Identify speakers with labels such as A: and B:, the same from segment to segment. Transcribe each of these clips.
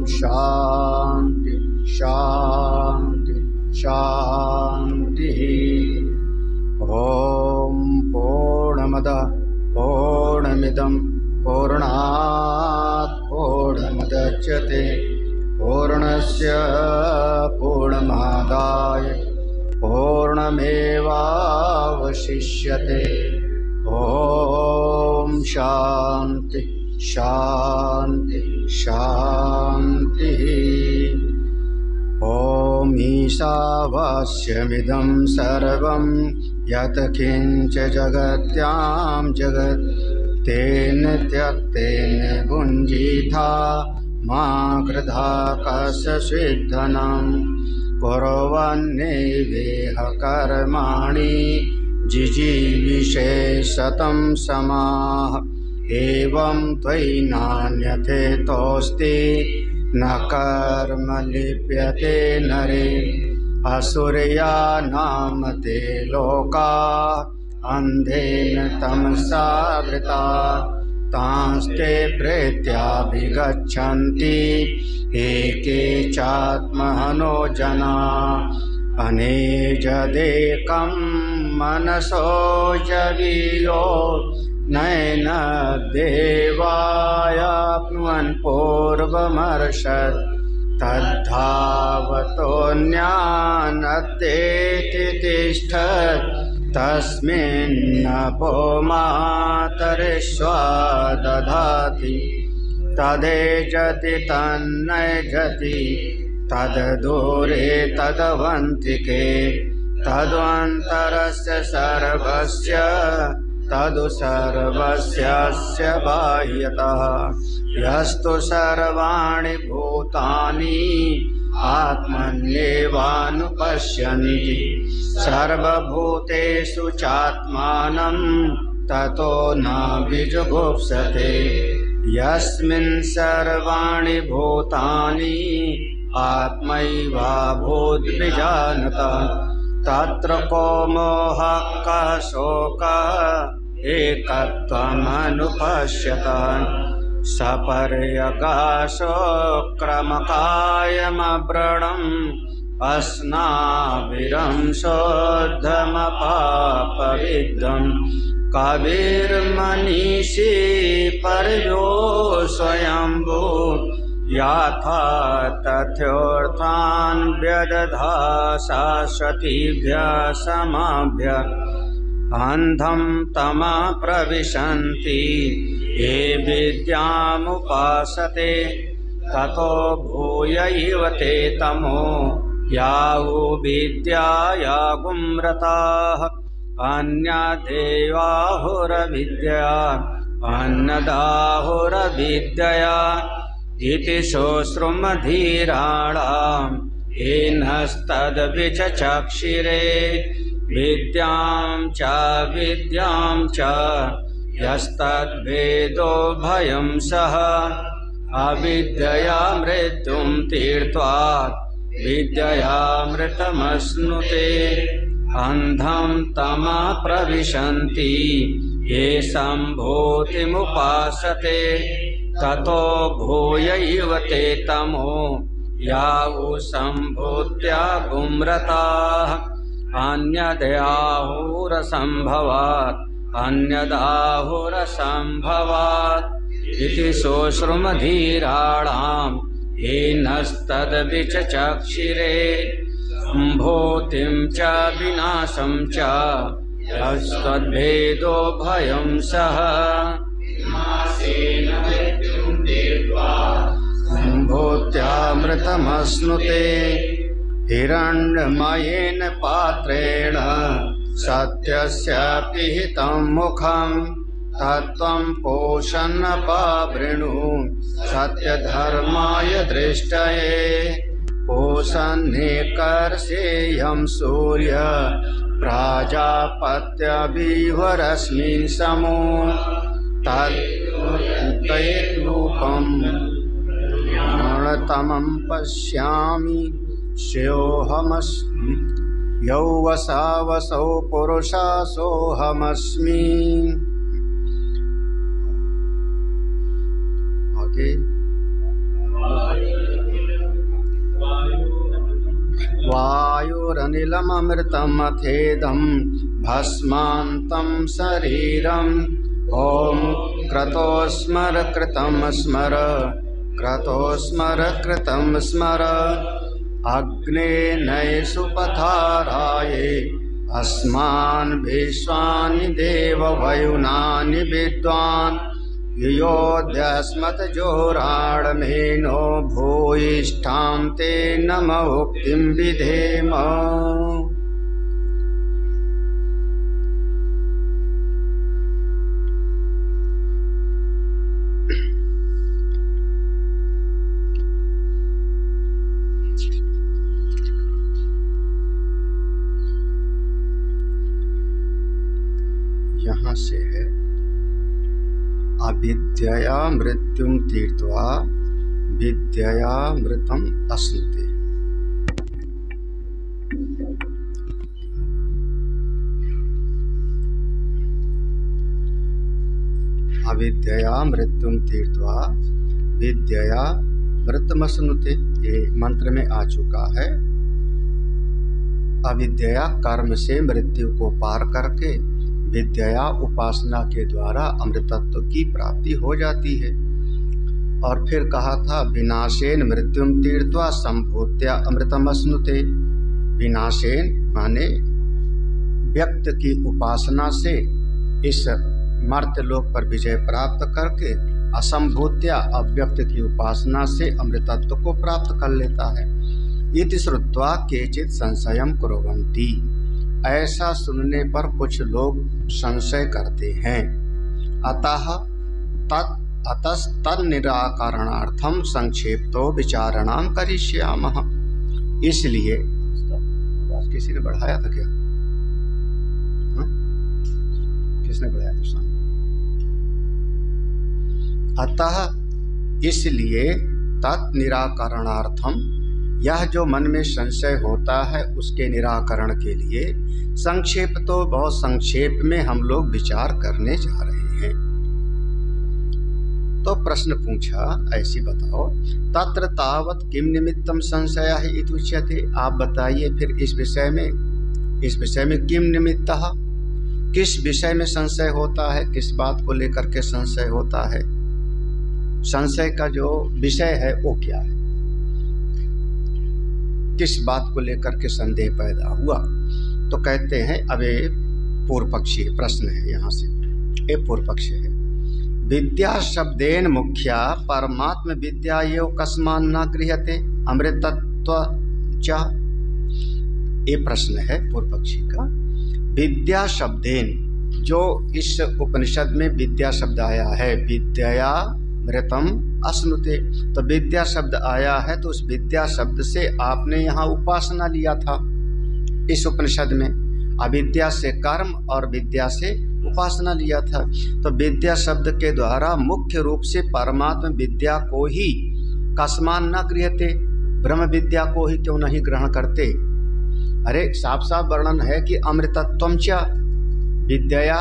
A: शांति शांति शांति। ओम पूर्णमदः पूर्णमिदं पूर्णात् पूर्णमुदच्यते पूर्णस्य पूर्णमादाय पूर्णमेवावशिष्यते। ओम शांति शांति शांति। ओम ईशावास्यमिदं सर्वं यत् किंच जगत्यां जगत् तेन त्यक्तेन भुञ्जीथा मा कृधा कस्यचिद्धनं कुर्वन्नेवेह कर्माणि जिजीविषे शतं समाः। एवं त्वयि नान्यथेतोऽस्ति न कर्म लिप्यते नरे। असुर्या नाम ते लोका अन्धेन तमसा वृता तांस्ते प्रेत्याभिगच्छन्ति एके चात्मनो जना। अनेजदेकं मनसो जवीयो नैन देवायाप्नुवन् पूर्वमर्षत् तद्धावतोऽन्यानद्येति तिष्ठत् तस्मिन्नपो मातरिश्वा दधाति तदेजति तन्नयजति तद्दूरे तदवन्तिके तद्वन्तरस्य सर्वस्य तदु सर्वस्यस्य बाह्यतः यस्तु सर्वाणि भूतानि आत्मन्येवानुपश्यन्ति सर्वभूतेषु चात्मानं ततो न विजुगुप्सते। यस्मिन् सर्वाणि भूतानि आत्मैवाभूद्विजानत तत्र को मोहः कः शोकः एकत्वमनुपश्यत। सपर्यगाशोक्रमकायमव्रणम् अस्नाविरं शोद्धमपापविद्धं कविर्मनीषी पर्यो स्वयंभू याथा तथ्योर्थान् व्यदधा शाश्वतीभ्यः समाभ्यः। अन्धं तमः प्रविशन्ति ये विद्यामुपासते ततो भूय इव ते तमो यावो विद्याया गुम्रताः। अन्यदेवाहुरविद्या अन्नदाहुरविद्यया इति श्रोत्रमधीराणाम् येनस्तद्विचक्षिरे विद्यां च यस्तद्वेदो भयं सः अविद्यया मृत्युं तीर्त्वा विद्ययामृतमश्नुते। अन्धं तमः प्रविशन्ति ये सम्भूतिमुपासते ततो भूय इव ते तमो यावु सम्भूत्या गुम्रताः। अन्यदाहुरसम्भवात् इति श्रोत्रमधीराणाम् येनस्तद्विचक्षिरे सम्भूतिं च विनाशं च यस्तद्भेदो भयं सः सम्भूत्यामृतमश्नुते। हिरण्मयेन पात्रेण सत्यस्य पिहितं मुखं तत्त्वं पोषन्नपावृणु सत्यधर्माय दृष्टये। पोषन्नेकर्षेयं सूर्य प्राजापत्यविवरश्मिन् समो तद्रूपं मणतमं पश्यामि स्योऽहमस्मि यौवसावसौ पुरुषा सोऽहमस्मि। ओके तत्सवितुर्वरेण्यं भस्मान्तं शरीरम् ॐ क्रतोस्मर कृतं स्मर क्रतोस्मर कृतं स्मर अग्ने नैषु पथाराये अस्मान् विश्वानि देववयुनानि विद्वान् युयोध्यस्मत् जोराणमेनो भूयिष्ठां ते नमोक्तिं विधेम। यहाँ से है अविद्यया मृत्युम तीर्त्वा विद्यया मृतम अश्नुते। अविद्यया मृत्युम तीर्त्वा विद्यया मृतम अश्नुते, ये मंत्र में आ चुका है। अविद्या कर्म से मृत्यु को पार करके विद्या उपासना के द्वारा अमृतत्व की प्राप्ति हो जाती है। और फिर कहा था विनाशेन मृत्युम तीर्त्वा संभूत्या अमृतम अश्नुते। विनाशेन माने व्यक्त की उपासना से इस मर्त्य लोक पर विजय प्राप्त करके असंभूत्या अव्यक्त की उपासना से अमृतत्व को प्राप्त कर लेता है। इति श्रुत्वा केचित् संशयं कुर्वन्ति, ऐसा सुनने पर कुछ लोग संशय करते हैं। तन्निराकरणार्थम संक्षेप्तो विचारणाम करिष्यामः। इसलिए किसी ने बढ़ाया था क्या? किसने बढ़ाया था? अतः इसलिए तन्निराकरणार्थम, यह जो मन में संशय होता है उसके निराकरण के लिए संक्षेप तो बहुत संक्षेप में हम लोग विचार करने जा रहे हैं। तो प्रश्न पूछा, ऐसी बताओ तत्र तावत किम निमित्तम संशयः इति उच्यते। आप बताइए फिर इस विषय में किम निमित्तः, किस विषय में संशय होता है, किस बात को लेकर के संशय होता है, संशय का जो विषय है वो क्या है, किस बात को लेकर के संदेह पैदा हुआ। तो कहते हैं, अब ये पूर्व पक्षी प्रश्न है, यहाँ से ये पूर्व पक्ष है। विद्या शब्देन मुख्या परमात्म विद्या एव कस्मान् न गृह्यते अमृतत्व च। ये प्रश्न है पूर्व पक्षी का। विद्या शब्देन, जो इस उपनिषद में विद्या शब्द आया है, विद्या मृतम अश्नुते, तो विद्या शब्द आया है तो उस विद्या शब्द से आपने यहाँ उपासना लिया था इस उपनिषद में। अविद्या से कर्म और विद्या से उपासना लिया था। तो विद्या शब्द के द्वारा मुख्य रूप से परमात्मा विद्या को ही कस्मान् न गृह्यते, ब्रह्म विद्या को ही क्यों नहीं ग्रहण करते। अरे साफ साफ वर्णन है कि अमृतत्वम च विद्या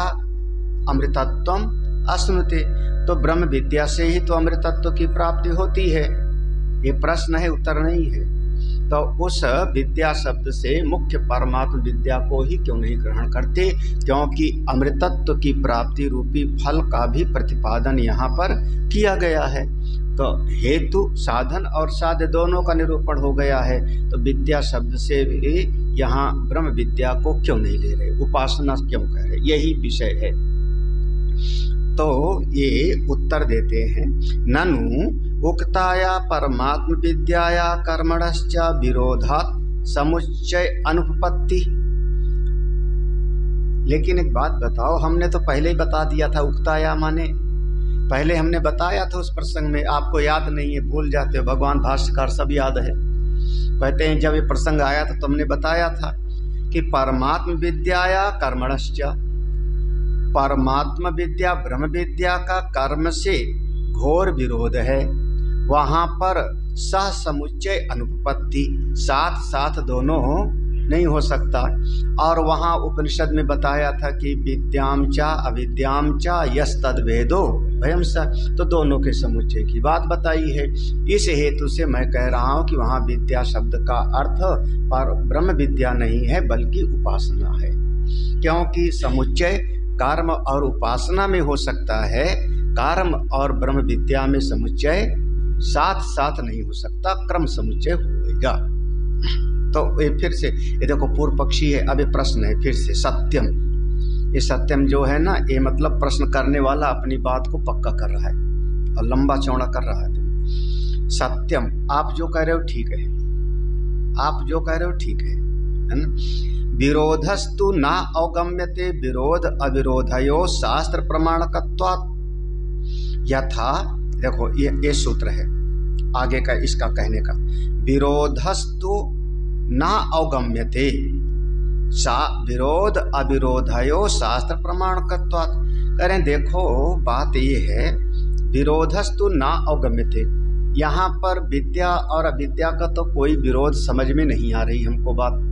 A: अमृतत्वम अश्नुते, तो ब्रह्म विद्या से ही तो अमृतत्व की प्राप्ति होती है। ये प्रश्न है, उत्तर नहीं है। तो उस विद्या शब्द से मुख्य परमात्म विद्या को ही क्यों नहीं ग्रहण करते, क्योंकि अमृतत्व की प्राप्ति रूपी फल का भी प्रतिपादन यहाँ पर किया गया है। तो हेतु साधन और साध्य दोनों का निरूपण हो गया है। तो विद्या शब्द से भी यहाँ ब्रह्म विद्या को क्यों नहीं ले रहे, उपासना क्यों कह रहे, यही विषय है। तो ये उत्तर देते हैं, ननु उक्ताया परमात्म विद्याया कर्मणश्च विरोधात् समुच्चय अनुपपत्ति। लेकिन एक बात बताओ, हमने तो पहले ही बता दिया था, उक्ताया माने पहले हमने बताया था उस प्रसंग में, आपको याद नहीं है, भूल जाते हो। भगवान भाष्यकार सब याद है। कहते हैं जब ये प्रसंग आया था तुमने बताया था कि परमात्म विद्याया कर्मणश्च, परमात्म विद्या ब्रह्म विद्या का कर्म से घोर विरोध है। वहाँ पर सह समुच्चय अनुपपत्ति, साथ साथ दोनों नहीं हो सकता। और वहाँ उपनिषद में बताया था कि विद्याम चा अविद्याम चा यस तद्वेदो भयम स, तो दोनों के समुच्चय की बात बताई है। इस हेतु से मैं कह रहा हूँ कि वहाँ विद्या शब्द का अर्थ पर ब्रह्म विद्या नहीं है बल्कि उपासना है, क्योंकि समुच्चय कर्म और उपासना में हो सकता है, कर्म और ब्रह्म विद्या में समुच्चय साथ साथ नहीं हो सकता, क्रम समुच्चय होगा। तो ये फिर से ये देखो पूर्व पक्षी है। अब ये प्रश्न है फिर से सत्यम। ये सत्यम जो है ना, ये मतलब प्रश्न करने वाला अपनी बात को पक्का कर रहा है और लंबा चौड़ा कर रहा है। सत्यम, आप जो कह रहे हो ठीक है, आप जो कह रहे हो ठीक है ना। विरोधस्तु ना अवगम्यते विरोध अविरोधयो शास्त्र प्रमाणकत्वात् यथा, देखो ये सूत्र है आगे का इसका कहने का, विरोधस्तु ना अवगम्यते विरोध अविरोधयो शास्त्र प्रमाणकत्वात्। कह रहे हैं देखो बात ये है, विरोधस्तु ना अवगम्यते, यहाँ पर विद्या और अविद्या का तो कोई विरोध समझ में नहीं आ रही हमको बात।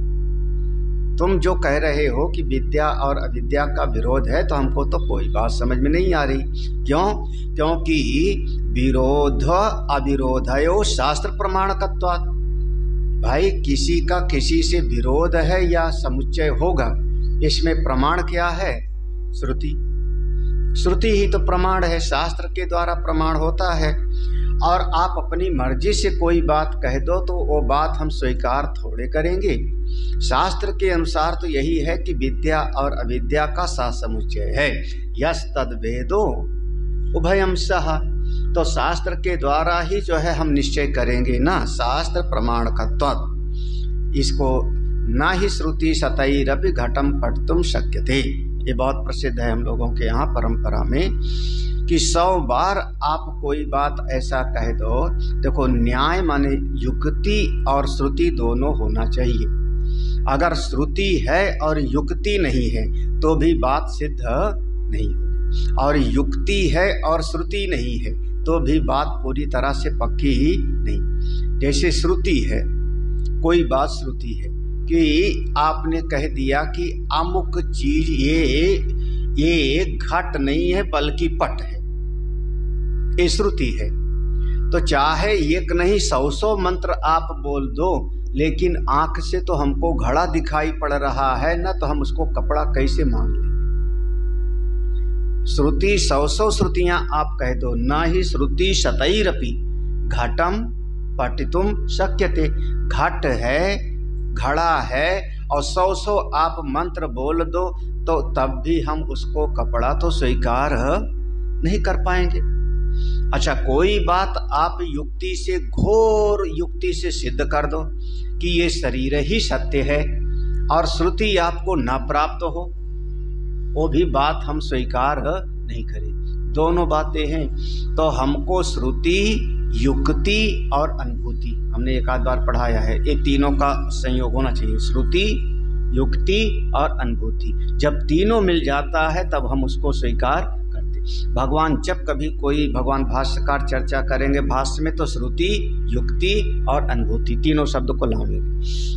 A: तुम जो कह रहे हो कि विद्या और अविद्या का विरोध है तो हमको तो कोई बात समझ में नहीं आ रही। क्यों? क्योंकि विरोध अविरोधयो शास्त्र प्रमाणकत्वात्। भाई किसी का किसी से विरोध है या समुच्चय होगा, इसमें प्रमाण क्या है? श्रुति। श्रुति ही तो प्रमाण है, शास्त्र के द्वारा प्रमाण होता है। और आप अपनी मर्जी से कोई बात कह दो तो वो बात हम स्वीकार थोड़े करेंगे। शास्त्र के अनुसार तो यही है कि विद्या और अविद्या का सा समुच्चय है, यस तद्वेदो उभयम सह। तो शास्त्र के द्वारा ही जो है हम निश्चय करेंगे ना, शास्त्र प्रमाणकत्वात्। इसको ना ही श्रुति सतैरपि घटम पठितुम शक्यते। ये बहुत प्रसिद्ध है हम लोगों के यहाँ परंपरा में कि 100 बार आप कोई बात ऐसा कह दो। देखो न्याय माने युक्ति और श्रुति दोनों होना चाहिए। अगर श्रुति है और युक्ति नहीं है तो भी बात सिद्ध नहीं होगी, और युक्ति है और श्रुति नहीं है तो भी बात पूरी तरह से पक्की ही नहीं। जैसे श्रुति है, कोई बात श्रुति है कि आपने कह दिया कि अमुक चीज ये घट नहीं है बल्कि पट है, ये श्रुति है। तो चाहे एक नहीं 100 मंत्र आप बोल दो, लेकिन आंख से तो हमको घड़ा दिखाई पड़ रहा है ना, तो हम उसको कपड़ा कैसे मान लेंगे? श्रुति 100 श्रुतियां आप कह दो, ना ही श्रुति शतैरपि घटम पठितुम शक्यते। घट है, घड़ा है और 100 आप मंत्र बोल दो तो तब भी हम उसको कपड़ा तो स्वीकार नहीं कर पाएंगे। अच्छा, कोई बात आप युक्ति से, घोर युक्ति से सिद्ध कर दो कि ये शरीर ही सत्य है और श्रुति आपको ना प्राप्त हो, वो भी बात हम स्वीकार नहीं करें। दोनों बातें हैं। तो हमको श्रुति, युक्ति और अनुभूति, हमने एक आध बार पढ़ाया है, ये तीनों का संयोग होना चाहिए। श्रुति, युक्ति और अनुभूति, जब तीनों मिल जाता है तब हम उसको स्वीकार करते। भगवान जब कभी कोई भगवान भाष्यकार चर्चा करेंगे भाष्य में तो श्रुति, युक्ति और अनुभूति तीनों शब्द को लाएंगे।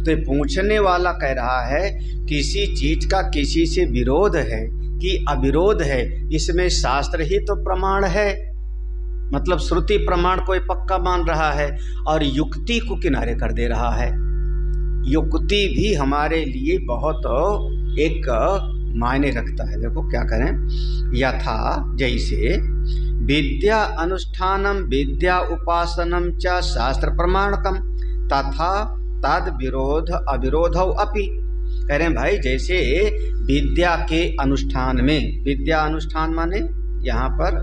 A: तो ये पूछने वाला कह रहा है किसी चीज का किसी से विरोध है कि अविरोध है, इसमें शास्त्र ही तो प्रमाण है। मतलब श्रुति प्रमाण को पक्का मान रहा है और युक्ति को किनारे कर दे रहा है। युक्ति भी हमारे लिए बहुत एक मायने रखता है। देखो क्या करें, यथा जैसे विद्या अनुष्ठानम विद्या उपासनम च शास्त्र प्रमाणकम तथा तद विरोध अविरोधौ अपि। कह रहे हैं भाई जैसे विद्या के अनुष्ठान में, विद्या अनुष्ठान माने यहाँ पर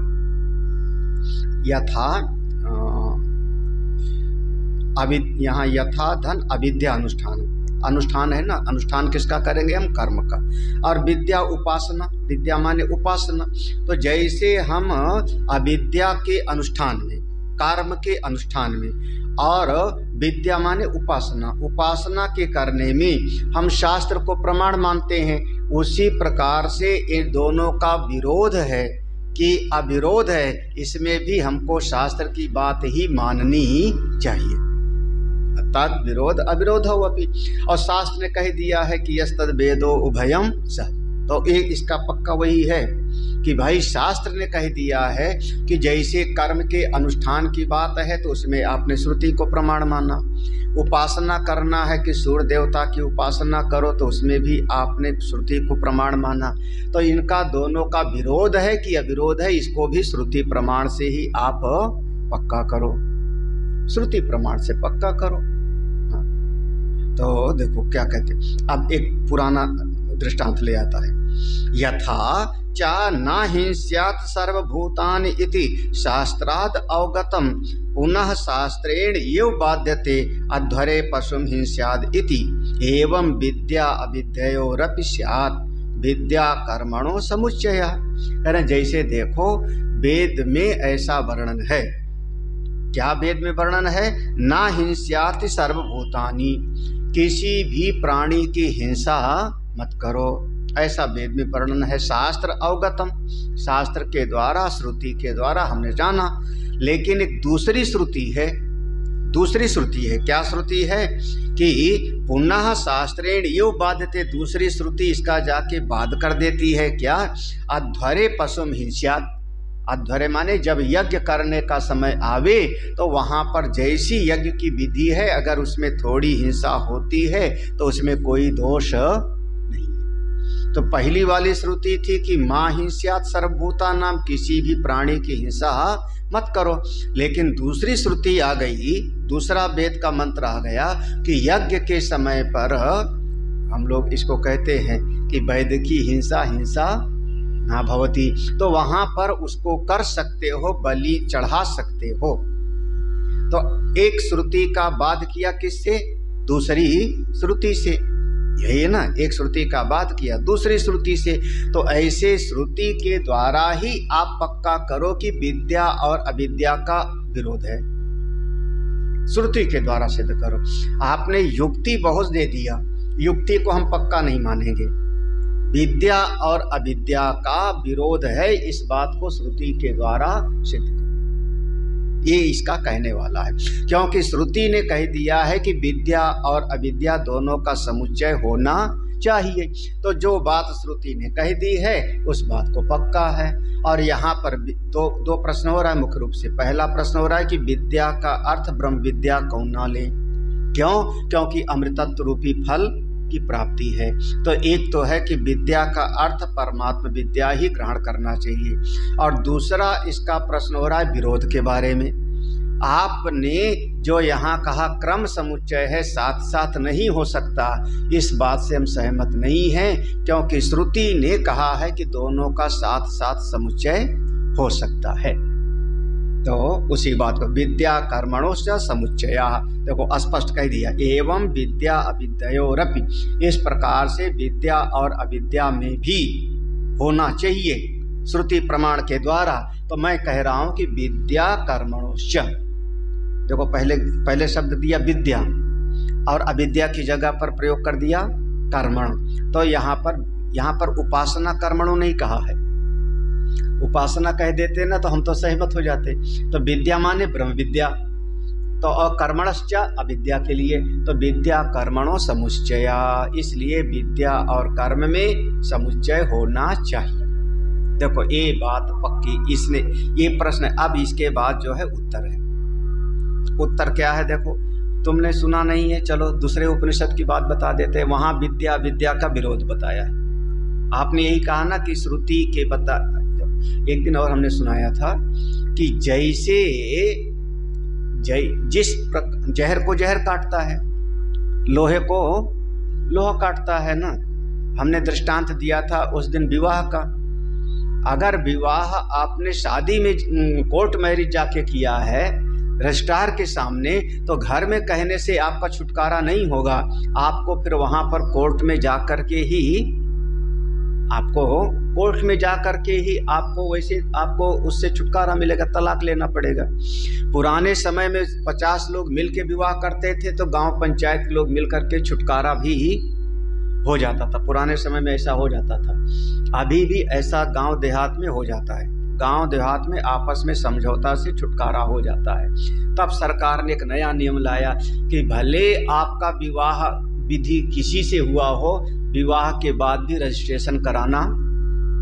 A: यथा यहाँ यथा धन अविद्या अनुष्ठान, अनुष्ठान है ना, अनुष्ठान किसका करेंगे हम? कर्म का। और विद्या उपासना, विद्या माने उपासना। तो जैसे हम अविद्या के अनुष्ठान में, कर्म के अनुष्ठान में, और विद्या माने उपासना, उपासना के करने में हम शास्त्र को प्रमाण मानते हैं, उसी प्रकार से इन दोनों का विरोध है कि अविरोध है, इसमें भी हमको शास्त्र की बात ही माननी चाहिए। तद विरोध अविरोधो अपि। और शास्त्र ने कह दिया है कि यस्तद वेदो उभयम स। तो एक इसका पक्का वही है कि भाई शास्त्र ने कह दिया है कि जैसे कर्म के अनुष्ठान की बात है तो उसमें आपने श्रुति को प्रमाण माना, उपासना करना है कि सूर्य देवता की उपासना करो तो उसमें भी आपने श्रुति को प्रमाण माना। तो इनका दोनों का विरोध है कि अविरोध है, इसको भी श्रुति प्रमाण से ही आप पक्का करो, श्रुति प्रमाण से पक्का करो। हाँ। तो देखो क्या कहते, अब एक पुराना दृष्टांत ले आता है। यथा चा न हिंस्यात् सर्वभूतानि इति शास्त्राद् अवगतम पुनः शास्त्रेण एव बाध्यते अध्वरे पशुम हिंस्याद् इति एवं विद्या अविद्ययोरपि स्यात् विद्या कर्मणो समुच्चय। अरे जैसे देखो वेद में ऐसा वर्णन है, क्या वेद में वर्णन है? ना हिंस्यात् सर्वभूतानि, किसी भी प्राणी की हिंसा मत करो, ऐसा वेद में वर्णन है। शास्त्र अवगतम, शास्त्र के द्वारा श्रुति के द्वारा हमने जाना। लेकिन एक दूसरी श्रुति है, दूसरी श्रुति है, क्या श्रुति है कि पुनः शास्त्रेण यो बाध्यते, दूसरी श्रुति इसका जाके बाध कर देती है। क्या? अध्वरे पशुम हिंस्यात्। अध्वरे माने जब यज्ञ करने का समय आवे तो वहाँ पर जैसी यज्ञ की विधि है अगर उसमें थोड़ी हिंसा होती है तो उसमें कोई दोष नहीं। तो पहली वाली श्रुति थी कि माँ हिंस्यात् सर्वभूता नाम, किसी भी प्राणी की हिंसा मत करो। लेकिन दूसरी श्रुति आ गई, दूसरा वेद का मंत्र आ गया कि यज्ञ के समय पर हम लोग इसको कहते हैं कि वैद की हिंसा हिंसा ना भवती, तो वहां पर उसको कर सकते हो, बलि चढ़ा सकते हो। तो एक श्रुति का बाध किया किससे? दूसरी श्रुति से, यही है ना, एक श्रुति का बाध किया दूसरी श्रुति से। तो ऐसे श्रुति के द्वारा ही आप पक्का करो कि विद्या और अविद्या का विरोध है, श्रुति के द्वारा सिद्ध करो। आपने युक्ति बहुत दे दिया, युक्ति को हम पक्का नहीं मानेंगे। विद्या और अविद्या का विरोध है, इस बात को श्रुति के द्वारा सिद्ध करो, ये इसका कहने वाला है। क्योंकि श्रुति ने कह दिया है कि विद्या और अविद्या दोनों का समुच्चय होना चाहिए। तो जो बात श्रुति ने कह दी है उस बात को पक्का है। और यहाँ पर दो प्रश्न हो रहा है मुख्य रूप से। पहला प्रश्न हो रहा है कि विद्या का अर्थ ब्रह्म विद्या कौन ना ले, क्यों? क्योंकि अमृतत्व रूपी फल की प्राप्ति है। तो एक तो है कि विद्या का अर्थ परमात्मा विद्या ही ग्रहण करना चाहिए। और दूसरा इसका प्रश्न हो रहा है विरोध के बारे में। आपने जो यहाँ कहा क्रम समुच्चय है, साथ साथ नहीं हो सकता, इस बात से हम सहमत नहीं हैं, क्योंकि श्रुति ने कहा है कि दोनों का साथ साथ समुच्चय हो सकता है। तो उसी बात को विद्या कर्मणोश्च समुच्चया, देखो स्पष्ट कह दिया, एवं विद्या अविद्ययोरपि, इस प्रकार से विद्या और अविद्या में भी होना चाहिए श्रुति प्रमाण के द्वारा। तो मैं कह रहा हूं कि विद्या कर्मणोश्च, देखो पहले शब्द दिया विद्या और अविद्या की जगह पर प्रयोग कर दिया कर्मण। तो यहाँ पर उपासना कर्मणों नहीं कहा है, उपासना कह देते ना तो हम तो सहमत हो जाते। तो विद्या माने ब्रह्म विद्या, तो अकर्मणश्च अविद्या के लिए, तो विद्या कर्मणों समुच्चया, इसलिए विद्या और कर्म में समुच्चय होना चाहिए। देखो ये बात पक्की, इसने ये प्रश्न, अब इसके बाद जो है उत्तर है। उत्तर क्या है? देखो तुमने सुना नहीं है, चलो दूसरे उपनिषद की बात बता देते हैं। वहाँ विद्या विद्या का विरोध बताया है। आपने यही कहा ना कि श्रुति के एक दिन और हमने सुनाया था कि जैसे जिस जहर को जहर काटता है, लोहे को लोहा काटता है ना। हमने दृष्टांत दिया था उस दिन विवाह का। अगर विवाह आपने शादी में कोर्ट मैरिज जाके किया है रजिस्ट्रार के सामने, तो घर में कहने से आपका छुटकारा नहीं होगा। आपको फिर वहाँ पर कोर्ट में जा कर के ही आपको उससे छुटकारा मिलेगा, तलाक लेना पड़ेगा। पुराने समय में 50 लोग मिल के विवाह करते थे तो गांव पंचायत के लोग मिल करके छुटकारा भी हो जाता था। पुराने समय में ऐसा हो जाता था, अभी भी ऐसा गांव देहात में हो जाता है। गांव देहात में आपस में समझौता से छुटकारा हो जाता है। तब सरकार ने एक नया नियम लाया कि भले आपका विवाह विधि किसी से हुआ हो, विवाह के बाद भी रजिस्ट्रेशन कराना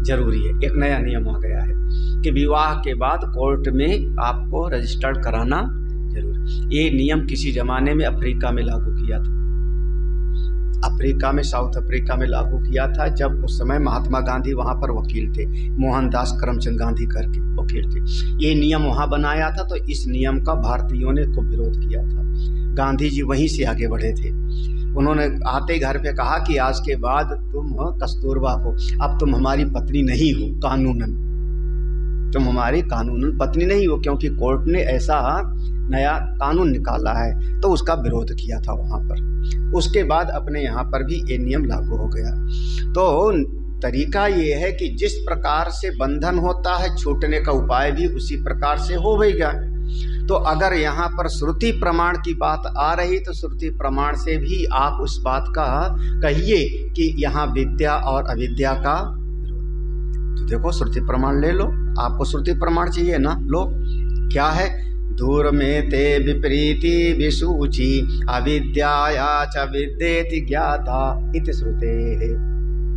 A: जरूरी है। एक नया नियम आ गया है कि विवाह के बाद कोर्ट में आपको रजिस्टर्ड कराना जरूरी। ये नियम किसी जमाने में अफ्रीका में लागू किया था, अफ्रीका में, साउथ अफ्रीका में लागू किया था, जब उस समय महात्मा गांधी वहाँ पर वकील थे, मोहनदास करमचंद गांधी करके वकील थे। ये नियम वहाँ बनाया था, तो इस नियम का भारतीयों ने खूब विरोध किया था। गांधी जी वहीं से आगे बढ़े थे। उन्होंने आते घर पे कहा कि आज के बाद तुम कस्तूरबा हो, अब तुम हमारी पत्नी नहीं हो कानूनन, तुम हमारी कानूनन पत्नी नहीं हो, क्योंकि कोर्ट ने ऐसा नया कानून निकाला है। तो उसका विरोध किया था वहाँ पर। उसके बाद अपने यहाँ पर भी ये नियम लागू हो गया। तो तरीका ये है कि जिस प्रकार से बंधन होता है, छूटने का उपाय भी उसी प्रकार से होगा। तो अगर यहाँ पर श्रुति प्रमाण की बात आ रही, तो श्रुति प्रमाण से भी आप उस बात का कहिए कि यहाँ विद्या और अविद्या का विरोध। तो देखो श्रुति प्रमाण ले लो, आपको श्रुति प्रमाण चाहिए ना, लो। क्या है? दूर में ते विपरीति विसूचि अविद्याया च विद्येति ज्ञाता इति श्रुते है।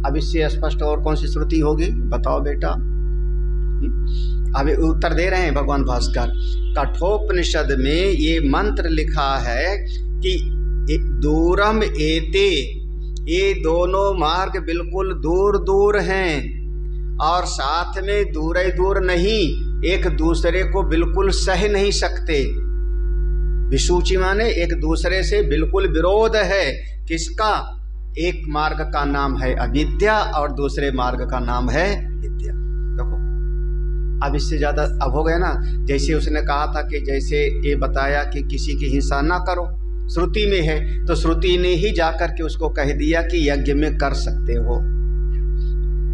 A: अब इससे स्पष्ट और कौन सी श्रुति होगी, बताओ बेटा। अभी उत्तर दे रहे हैं भगवान भास्कर। कठोपनिषद में ये मंत्र लिखा है कि दूरम एते, ये दोनों मार्ग बिल्कुल दूर दूर हैं, और साथ में दूर ही दूर नहीं, एक दूसरे को बिल्कुल सह नहीं सकते। विसूची माने एक दूसरे से बिल्कुल विरोध है। किसका? एक मार्ग का नाम है अविद्या और दूसरे मार्ग का नाम है विद्या। देखो अब इससे ज्यादा अब हो गया ना। जैसे उसने कहा था कि जैसे ये बताया कि किसी की हिंसा ना करो, श्रुति में है, तो श्रुति ने ही जाकर के उसको कह दिया कि यज्ञ में कर सकते हो,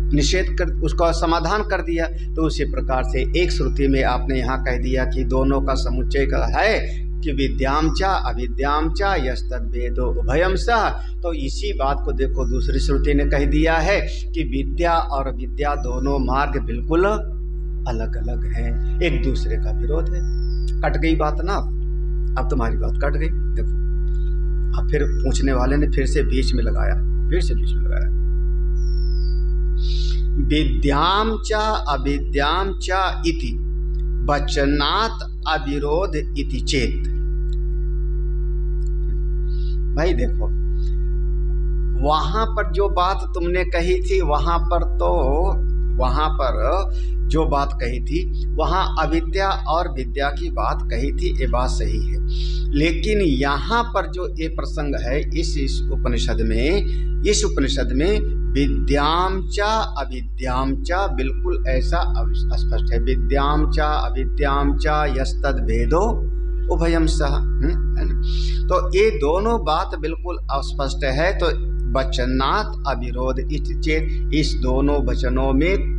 A: निषेध कर, उसका समाधान कर दिया। तो उसी प्रकार से एक श्रुति में आपने यहाँ कह दिया कि दोनों का समुच्चय का है कि विद्याम च अविद्याम च यस्तद्वेदो उभयम सह। तो इसी बात को देखो दूसरी श्रुति ने कह दिया है कि विद्या और विद्या दोनों मार्ग बिल्कुल अलग अलग हैं, एक दूसरे का विरोध है। कट गई बात ना, अब तुम्हारी बात कट गई। देखो अब फिर पूछने वाले ने फिर से बीच में लगाया, फिर से बीच में लगाया। विद्याम च अविद्याम च इति वचनात् अविरोध इति चेत। भाई देखो वहां पर जो बात तुमने कही थी, वहां पर जो बात कही थी, वहां अविद्या और विद्या की बात कही थी, ये बात सही है। लेकिन यहाँ पर जो ये प्रसंग है इस उपनिषद में विद्याम च अविद्याम च बिल्कुल ऐसा स्पष्ट है। विद्याम च अविद्याम च यस्तद भेदो उभयम सह। तो ये दोनों बात बिल्कुल अस्पष्ट है। तो वचनात् अविरोध इति चेत, इस दोनों वचनों में,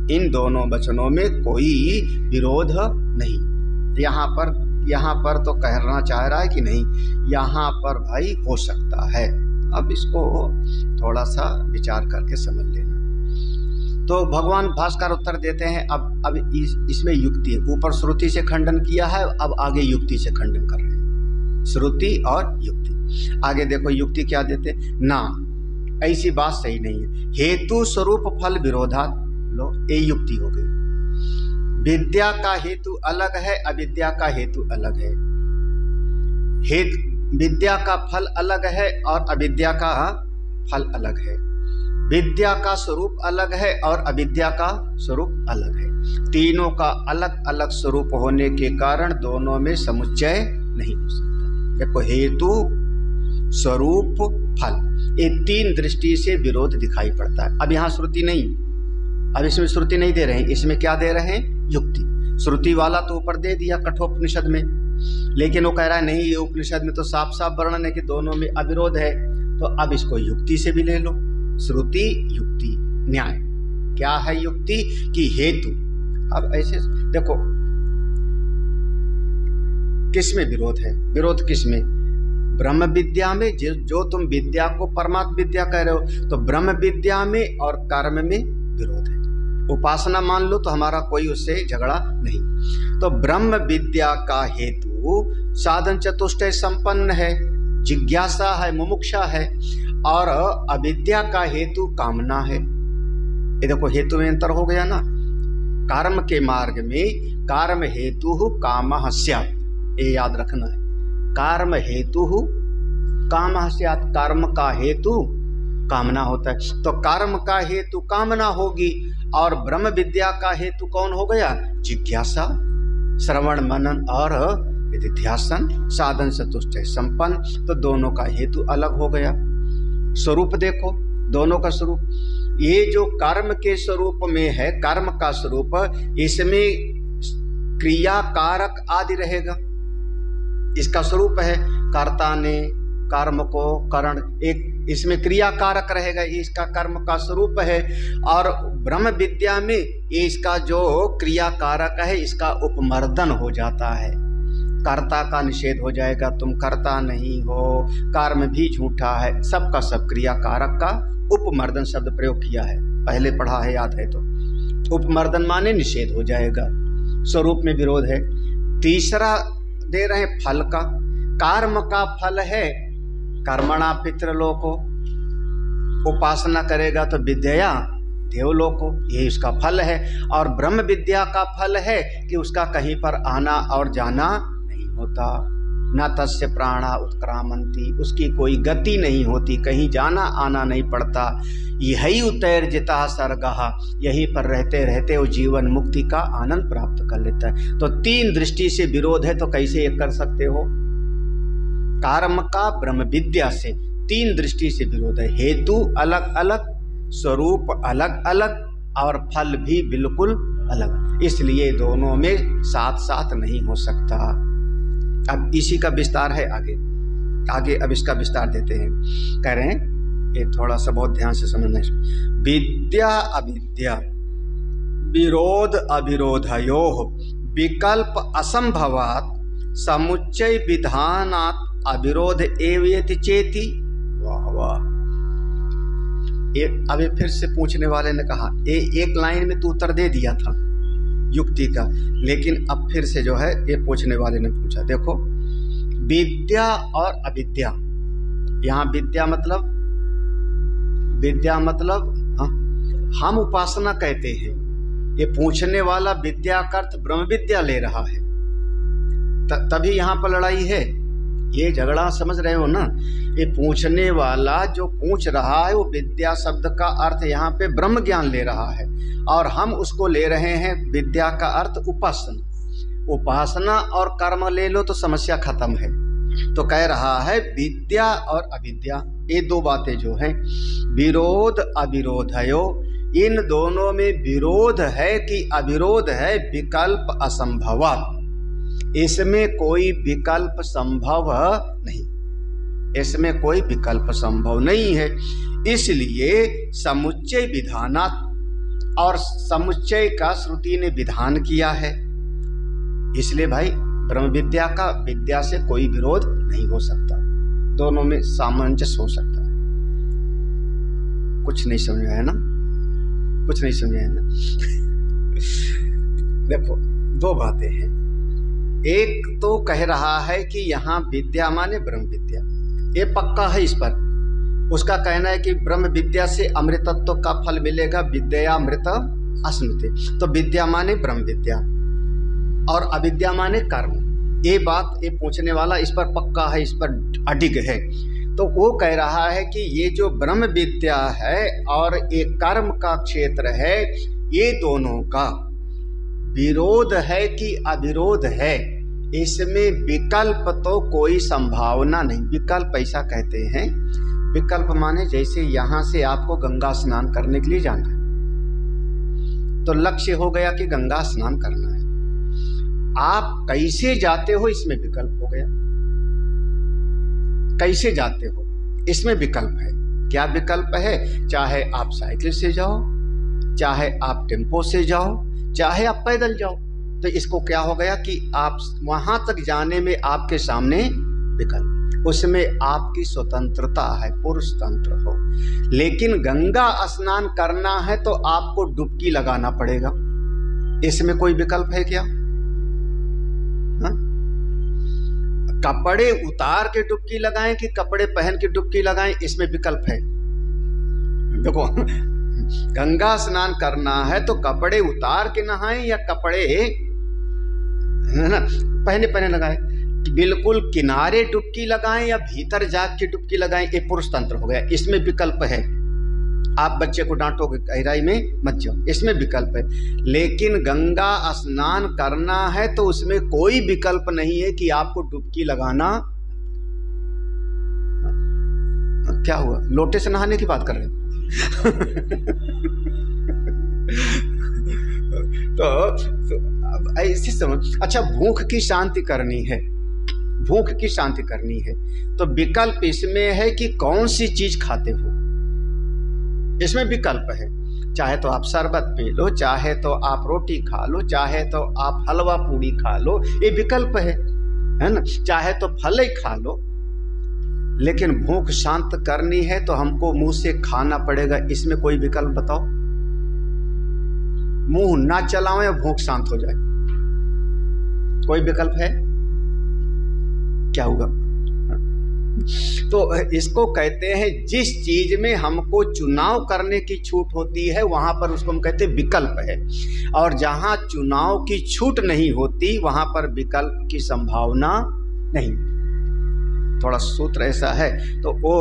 A: इन दोनों वचनों में कोई विरोध नहीं। यहाँ पर तो कहना चाह रहा है कि नहीं, यहाँ पर भाई हो सकता है। अब इसको थोड़ा सा विचार करके समझ लेना। तो भगवान भास्कर उत्तर देते हैं। अब इसमें युक्ति है। ऊपर श्रुति से खंडन किया है, अब आगे युक्ति से खंडन कर रहे हैं। श्रुति और युक्ति। आगे देखो युक्ति क्या देते ना, ऐसी बात सही नहीं है। हेतु स्वरूप फल विरोधात्, लो ये युक्ति हो गई। विद्या का हेतु अलग है, अविद्या का हेतु अलग है। विद्या का फल अलग है और अविद्या का फल अलग है। विद्या का स्वरूप अलग है और अविद्या का स्वरूप अलग है। तीनों का अलग अलग स्वरूप होने के कारण दोनों में समुच्चय नहीं हो सकता। देखो हेतु, स्वरूप, फल, ये तीन दृष्टि से विरोध दिखाई पड़ता है। अब यहाँ श्रुति नहीं, अब इसमें श्रुति नहीं दे रहे हैं, इसमें क्या दे रहे हैं? युक्ति। श्रुति वाला तो ऊपर दे दिया कठोपनिषद में, लेकिन वो कह रहा है नहीं, ये उपनिषद में तो साफ साफ वर्णन है कि दोनों में अविरोध है। तो अब इसको युक्ति से भी ले लो। श्रुति, युक्ति, न्याय। क्या है युक्ति? कि हेतु। अब ऐसे देखो किस में विरोध है? विरोध किस में? ब्रह्म विद्या में। जो तुम विद्या को परमात्म विद्या कह रहे हो, तो ब्रह्म विद्या में और कर्म में विरोध है। उपासना मान लो तो हमारा कोई उससे झगड़ा नहीं। तो ब्रह्म विद्या का हेतु साधन चतुष्टय संपन्न है, जिज्ञासा है, मुमुक्षा है, और अविद्या का हेतु कामना है। ये देखो हेतु में अंतर हो गया ना। कर्म के मार्ग में कर्म हेतु कामः स्यात्, ये याद रखना है। कर्म हेतु कामः स्यात्, कर्म का हेतु कामना होता है। तो कर्म का हेतु कामना होगी और ब्रह्म विद्या का हेतु कौन हो गया? जिज्ञासा, श्रवण मनन और निधिध्यासन, साधन चतुष्टय संपन्न। तो दोनों का हेतु अलग हो गया। स्वरूप देखो दोनों का स्वरूप, ये जो कर्म के स्वरूप में है, कर्म का स्वरूप, इसमें क्रिया कारक आदि रहेगा। इसका स्वरूप है कर्ता ने कर्म को करण, एक इसमें क्रिया कारक रहेगा, ये इसका कर्म का स्वरूप है। और ब्रह्म विद्या में ये इसका जो क्रिया कारक है, इसका उपमर्दन हो जाता है। कर्ता का निषेध हो जाएगा, तुम कर्ता नहीं हो, कर्म भी झूठा है, सबका सब क्रिया कारक का उपमर्दन शब्द प्रयोग किया है, पहले पढ़ा है, याद है तो। उपमर्दन माने निषेध हो जाएगा, स्वरूप में विरोध है। तीसरा दे रहे फल का, कर्म का फल है कर्मणा पितृलोको, उपासना करेगा तो विद्या देवलोको, ये उसका फल है। और ब्रह्म विद्या का फल है कि उसका कहीं पर आना और जाना नहीं होता। न तस्य प्राणा उत्क्रामंती, उसकी कोई गति नहीं होती, कहीं जाना आना नहीं पड़ता। यही उत्तैर्जिता सर्गः, यहीं पर रहते रहते वो जीवन मुक्ति का आनंद प्राप्त कर लेता है। तो तीन दृष्टि से विरोध है, तो कैसे ये कर सकते हो? कर्म का ब्रह्म विद्या से तीन दृष्टि से विरोध है। हेतु अलग अलग, स्वरूप अलग अलग, और फल भी बिल्कुल अलग, इसलिए दोनों में साथ साथ नहीं हो सकता। अब इसी का विस्तार है आगे अब इसका विस्तार देते हैं। कह रहे हैं, ये थोड़ा सा बहुत ध्यान से समझना है। विद्या अविद्या विरोध अविरोधयोः विकल्प असंभवात् समुच्चय विधानात् अविरोध एवेति चेति। वाह वाह, अभी फिर से पूछने वाले ने कहा, एक लाइन में तू उत्तर दे दिया था युक्ति का, लेकिन अब फिर से जो है ये पूछने वाले ने पूछा। देखो विद्या और अविद्या, यहाँ विद्या मतलब हाँ, हम उपासना कहते हैं, ये पूछने वाला विद्या का अर्थ ब्रह्म विद्या ले रहा है, तभी यहाँ पर लड़ाई है। ये झगड़ा समझ रहे हो ना? ये पूछने वाला जो पूछ रहा है वो विद्या शब्द का अर्थ यहाँ पे ब्रह्म ज्ञान ले रहा है, और हम उसको ले रहे हैं विद्या का अर्थ उपासना। उपासना और कर्म ले लो तो समस्या खत्म है। तो कह रहा है विद्या और अविद्या, ये दो बातें जो हैं, विरोध अविरोधयो, इन दोनों में विरोध है कि अविरोध है, विकल्प असंभवात्, इसमें कोई विकल्प संभव नहीं, इसमें कोई विकल्प संभव नहीं है। इसलिए समुच्चय विधानात्, और समुच्चय का श्रुति ने विधान किया है, इसलिए भाई ब्रह्म विद्या का विद्या से कोई विरोध नहीं हो सकता, दोनों में सामंजस्य हो सकता है। कुछ नहीं समझ आया ना? कुछ नहीं समझ आया ना? देखो दो बातें हैं। एक तो कह रहा है कि यहाँ विद्या माने ब्रह्म विद्या, ये पक्का है इस पर। उसका कहना है कि ब्रह्म विद्या से अमृतत्व का फल मिलेगा, विद्यामृत अस्मृति। तो विद्या माने ब्रह्म विद्या और अविद्या माने कर्म। ये बात ये पूछने वाला इस पर पक्का है, इस पर अडिग है। तो वो कह रहा है कि ये जो ब्रह्म विद्या है और ये कर्म का क्षेत्र है, ये दोनों का विरोध है कि अविरोध है, इसमें विकल्प तो कोई संभावना नहीं। विकल्प ऐसा कहते हैं, विकल्प माने जैसे यहाँ से आपको गंगा स्नान करने के लिए जाना है, तो लक्ष्य हो गया कि गंगा स्नान करना है, आप कैसे जाते हो इसमें विकल्प हो गया। कैसे जाते हो इसमें विकल्प है। क्या विकल्प है? चाहे आप साइकिल से जाओ, चाहे आप टेम्पो से जाओ, चाहे आप पैदल जाओ, तो इसको क्या हो गया कि आप वहां तक जाने में आपके सामने विकल्प। उसमें आपकी स्वतंत्रता है, पुरुष तंत्र हो। लेकिन गंगा स्नान करना है तो आपको डुबकी लगाना पड़ेगा, इसमें कोई विकल्प है क्या? हा? कपड़े उतार के डुबकी लगाएं कि कपड़े पहन के डुबकी लगाएं, इसमें विकल्प है। देखो, गंगा स्नान करना है तो कपड़े उतार के नहाएं या कपड़े है ना पहने लगाएं, बिल्कुल किनारे डुबकी लगाएं या भीतर जाग के डुबकी लगाएं, ये पुरुष तंत्र हो गया। इसमें विकल्प है। आप बच्चे को डांटोगे, गहराई में मत जाओ, इसमें विकल्प है। लेकिन गंगा स्नान करना है तो उसमें कोई विकल्प नहीं है कि आपको डुबकी लगाना। क्या हुआ, लोटे से नहाने की बात कर रहे हैं? तो ऐसी समझ। अच्छा, भूख की शांति करनी है, भूख की शांति करनी है तो विकल्प इसमें है कि कौन सी चीज खाते हो, इसमें विकल्प है। चाहे तो आप शरबत पी लो, चाहे तो आप रोटी खा लो, चाहे तो आप हलवा पूड़ी खा लो, ये विकल्प है ना। चाहे तो फल ही खा लो, लेकिन भूख शांत करनी है तो हमको मुंह से खाना पड़ेगा, इसमें कोई विकल्प बताओ? मुंह ना चलाओ या भूख शांत हो जाए, कोई विकल्प है? क्या हुआ? तो इसको कहते हैं, जिस चीज में हमको चुनाव करने की छूट होती है वहां पर उसको हम कहते हैं विकल्प है, और जहां चुनाव की छूट नहीं होती वहां पर विकल्प की संभावना नहीं। थोड़ा सूत्र ऐसा है। तो वो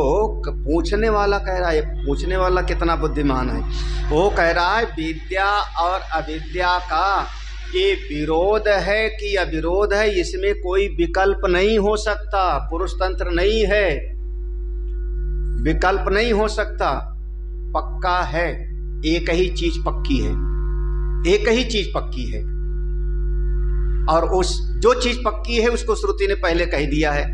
A: पूछने वाला कह रहा है, पूछने वाला कितना बुद्धिमान है, वो कह रहा है विद्या और अविद्या का ये विरोध है कि अविरोध है, इसमें कोई विकल्प नहीं हो सकता, पुरुष तंत्र नहीं है, विकल्प नहीं हो सकता, पक्का है। एक ही चीज पक्की है, एक ही चीज पक्की है, और उस जो चीज पक्की है उसको श्रुति ने पहले कह दिया है,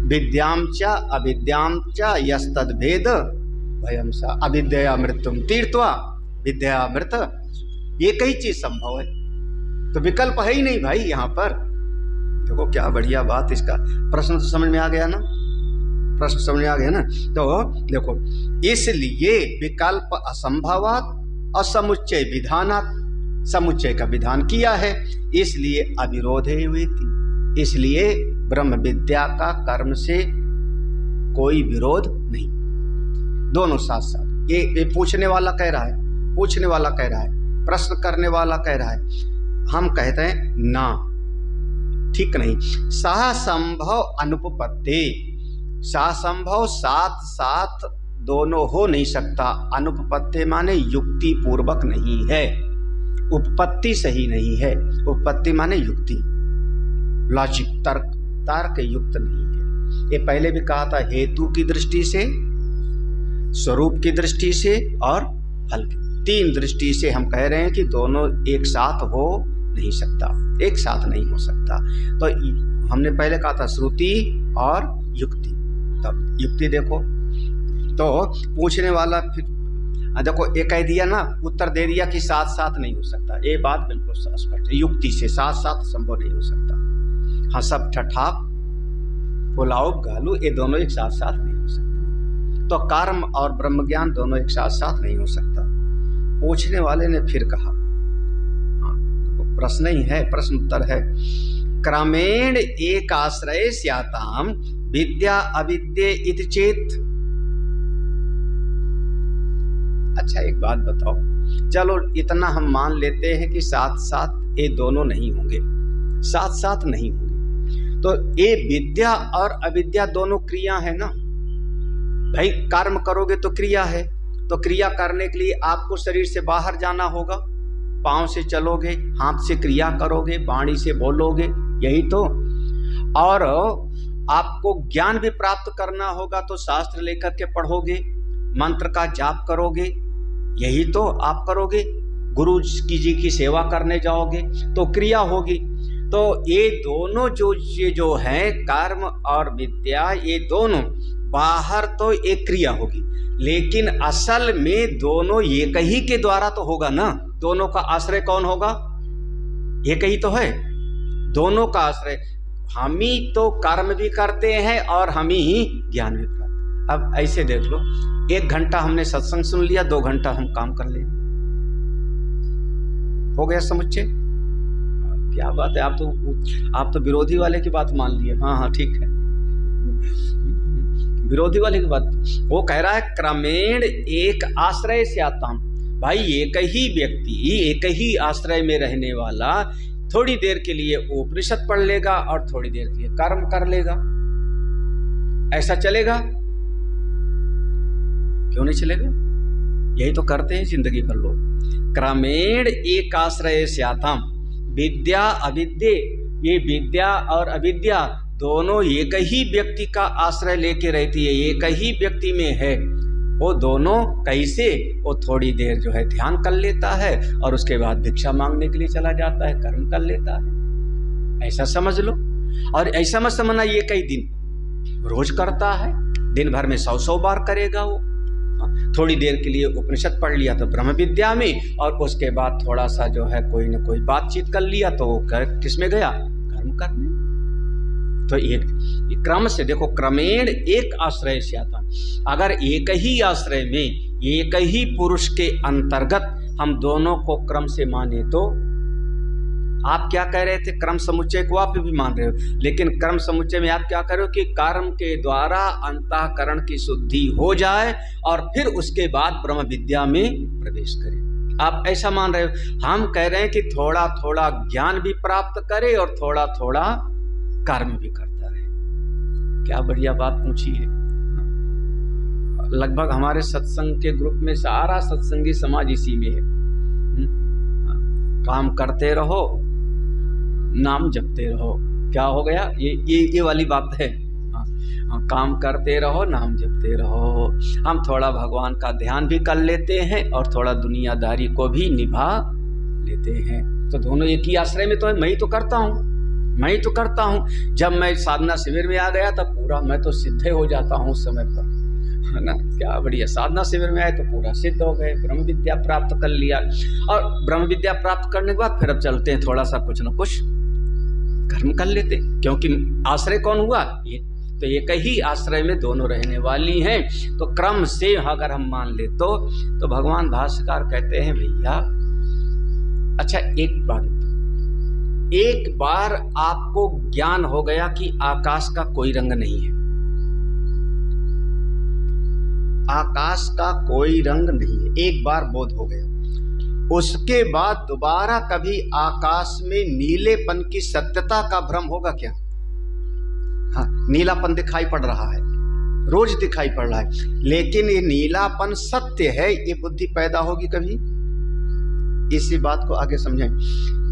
A: विद्याम च अविद्याम च यस्तद्भेद भयम सा अविद्या मृत्युम तीर्थवा विद्या अमृत, एक ही चीज संभव है, तो विकल्प है ही नहीं भाई यहाँ पर। देखो क्या बढ़िया बात, इसका प्रश्न तो समझ में आ गया ना, प्रश्न समझ में आ गया ना। तो देखो, इसलिए विकल्प असंभवात असमुच्चय विधानात, समुच्चय का विधान किया है, इसलिए अविरोधे वेति, इसलिए ब्रह्म विद्या का कर्म से कोई विरोध नहीं, दोनों साथ साथ। ये पूछने वाला कह रहा है, पूछने वाला कह रहा है, प्रश्न करने वाला कह रहा है, हम कहते हैं ना, ठीक नहीं। सहसंभव अनुपपत्ति, सहसंभव साथ साथ दोनों हो नहीं सकता। अनुपपत्ति माने युक्ति पूर्वक नहीं है, उपपत्ति सही नहीं है, उपपत्ति माने युक्ति, लॉजिक, तर्क, तर्क युक्त नहीं है। ये पहले भी कहा था, हेतु की दृष्टि से, स्वरूप की दृष्टि से और फल की, तीन दृष्टि से हम कह रहे हैं कि दोनों एक साथ हो नहीं सकता, एक साथ नहीं हो सकता। तो हमने पहले कहा था श्रुति और युक्ति, तब युक्ति देखो। तो पूछने वाला फिर देखो ये कह दिया ना, उत्तर दे दिया कि साथ साथ नहीं हो सकता, ये बात बिल्कुल स्पष्ट है, युक्ति से साथ साथ संभव नहीं हो सकता। हाँ, सब ठठाप पुलाव गालू ये दोनों एक साथ साथ नहीं हो सकता, तो कर्म और ब्रह्म ज्ञान दोनों एक साथ साथ नहीं हो सकता। पूछने वाले ने फिर कहा, हाँ तो प्रश्न ही है, प्रश्न उत्तर है, क्रमेण एक आश्रय स्याताम विद्या अविद्ये इति चेत। अच्छा एक बात बताओ, चलो इतना हम मान लेते हैं कि साथ साथ ये दोनों नहीं होंगे, साथ साथ नहीं होंगे, तो ये विद्या और अविद्या दोनों क्रिया है ना भाई। कर्म करोगे तो क्रिया है, तो क्रिया करने के लिए आपको शरीर से बाहर जाना होगा, पांव से चलोगे, हाथ से क्रिया करोगे, वाणी से बोलोगे, यही तो। और आपको ज्ञान भी प्राप्त करना होगा तो शास्त्र लेकर के पढ़ोगे, मंत्र का जाप करोगे, यही तो आप करोगे। गुरु जी की सेवा करने जाओगे तो क्रिया होगी। तो ये दोनों ये जो है कर्म और विद्या, ये दोनों बाहर तो एक क्रिया होगी, लेकिन असल में दोनों एक ही के द्वारा तो होगा ना। दोनों का आश्रय कौन होगा? एक ही तो है, दोनों का आश्रय। हम ही तो कर्म भी करते हैं और हम ही ज्ञान भी प्राप्त। अब ऐसे देख लो, 1 घंटा हमने सत्संग सुन लिया, 2 घंटा हम काम कर लें, हो गया समुच्चय। क्या बात है, आप तो विरोधी वाले की बात मान लिए। हाँ ठीक है, विरोधी वाले की बात। वो कह रहा है क्रमेण एक आश्रय से आता हूं। भाई एक ही व्यक्ति एक ही आश्रय में रहने वाला थोड़ी देर के लिए उपनिषद पढ़ लेगा और थोड़ी देर के लिए कर्म कर लेगा, ऐसा चलेगा? क्यों नहीं चलेगा? यही तो करते हैं जिंदगी भर लोग। क्रमेण एक आश्रय से आता हूं, विद्या अविद्या, ये विद्या और अविद्या दोनों एक ही व्यक्ति का आश्रय लेके रहती है, एक ही व्यक्ति में है। वो दोनों कैसे? वो थोड़ी देर जो है ध्यान कर लेता है और उसके बाद भिक्षा मांगने के लिए चला जाता है, कर्म कर लेता है, ऐसा समझ लो। और ऐसा मत समझना ये कई दिन रोज करता है, दिन भर में 100 बार करेगा वो। थोड़ी देर के लिए उपनिषद पढ़ लिया तो ब्रह्म विद्या में, और उसके बाद थोड़ा सा जो है कोई न कोई बातचीत कर लिया तो वो किसमें गया? कर्म करने। तो एक क्रम से देखो, क्रमेण एक आश्रय से आता। अगर एक ही आश्रय में एक ही पुरुष के अंतर्गत हम दोनों को क्रम से माने तो आप क्या कह रहे थे? कर्म समुच्चय को आप भी मान रहे हो, लेकिन कर्म समुच्चय में आप क्या कर रहे हो कि कर्म के द्वारा अंतःकरण की शुद्धि हो जाए और फिर उसके बाद ब्रह्म विद्या में प्रवेश करें। आप ऐसा मान रहे हो। हम कह रहे हैं कि थोड़ा थोड़ा ज्ञान भी प्राप्त करे और थोड़ा थोड़ा कर्म भी करता रहे। क्या बढ़िया बात पूछी है। लगभग हमारे सत्संग के ग्रुप में सारा सत्संगी समाज इसी में है। काम करते रहो, नाम जपते रहो। क्या हो गया? ये वाली बात है। काम करते रहो, नाम जपते रहो। हम थोड़ा भगवान का ध्यान भी कर लेते हैं और थोड़ा दुनियादारी को भी निभा लेते हैं। तो दोनों एक ही आश्रय में तो है। मैं ही तो करता हूँ। जब मैं साधना शिविर में आ गया तब पूरा मैं तो सिद्ध हो जाता हूँ उस समय पर, है ना। क्या बढ़िया, साधना शिविर में आए तो पूरा सिद्ध हो गए, ब्रह्म विद्या प्राप्त कर लिया। और ब्रह्म विद्या प्राप्त करने के बाद फिर अब चलते हैं थोड़ा सा कुछ न कुछ कर्म कर लेते, क्योंकि आश्रय कौन हुआ? ये तो एक ही आश्रय में दोनों रहने वाली हैं। तो क्रम से अगर हम मान ले तो भगवान भाष्यकार कहते हैं भैया, अच्छा एक बार आपको ज्ञान हो गया कि आकाश का कोई रंग नहीं है, आकाश का कोई रंग नहीं है, एक बार बोध हो गया, उसके बाद दोबारा कभी आकाश में नीलेपन की सत्यता का भ्रम होगा क्या? हाँ, नीलापन दिखाई पड़ रहा है, रोज दिखाई पड़ रहा है, लेकिन ये नीलापन सत्य है, ये बुद्धि पैदा होगी कभी? इसी बात को आगे समझें।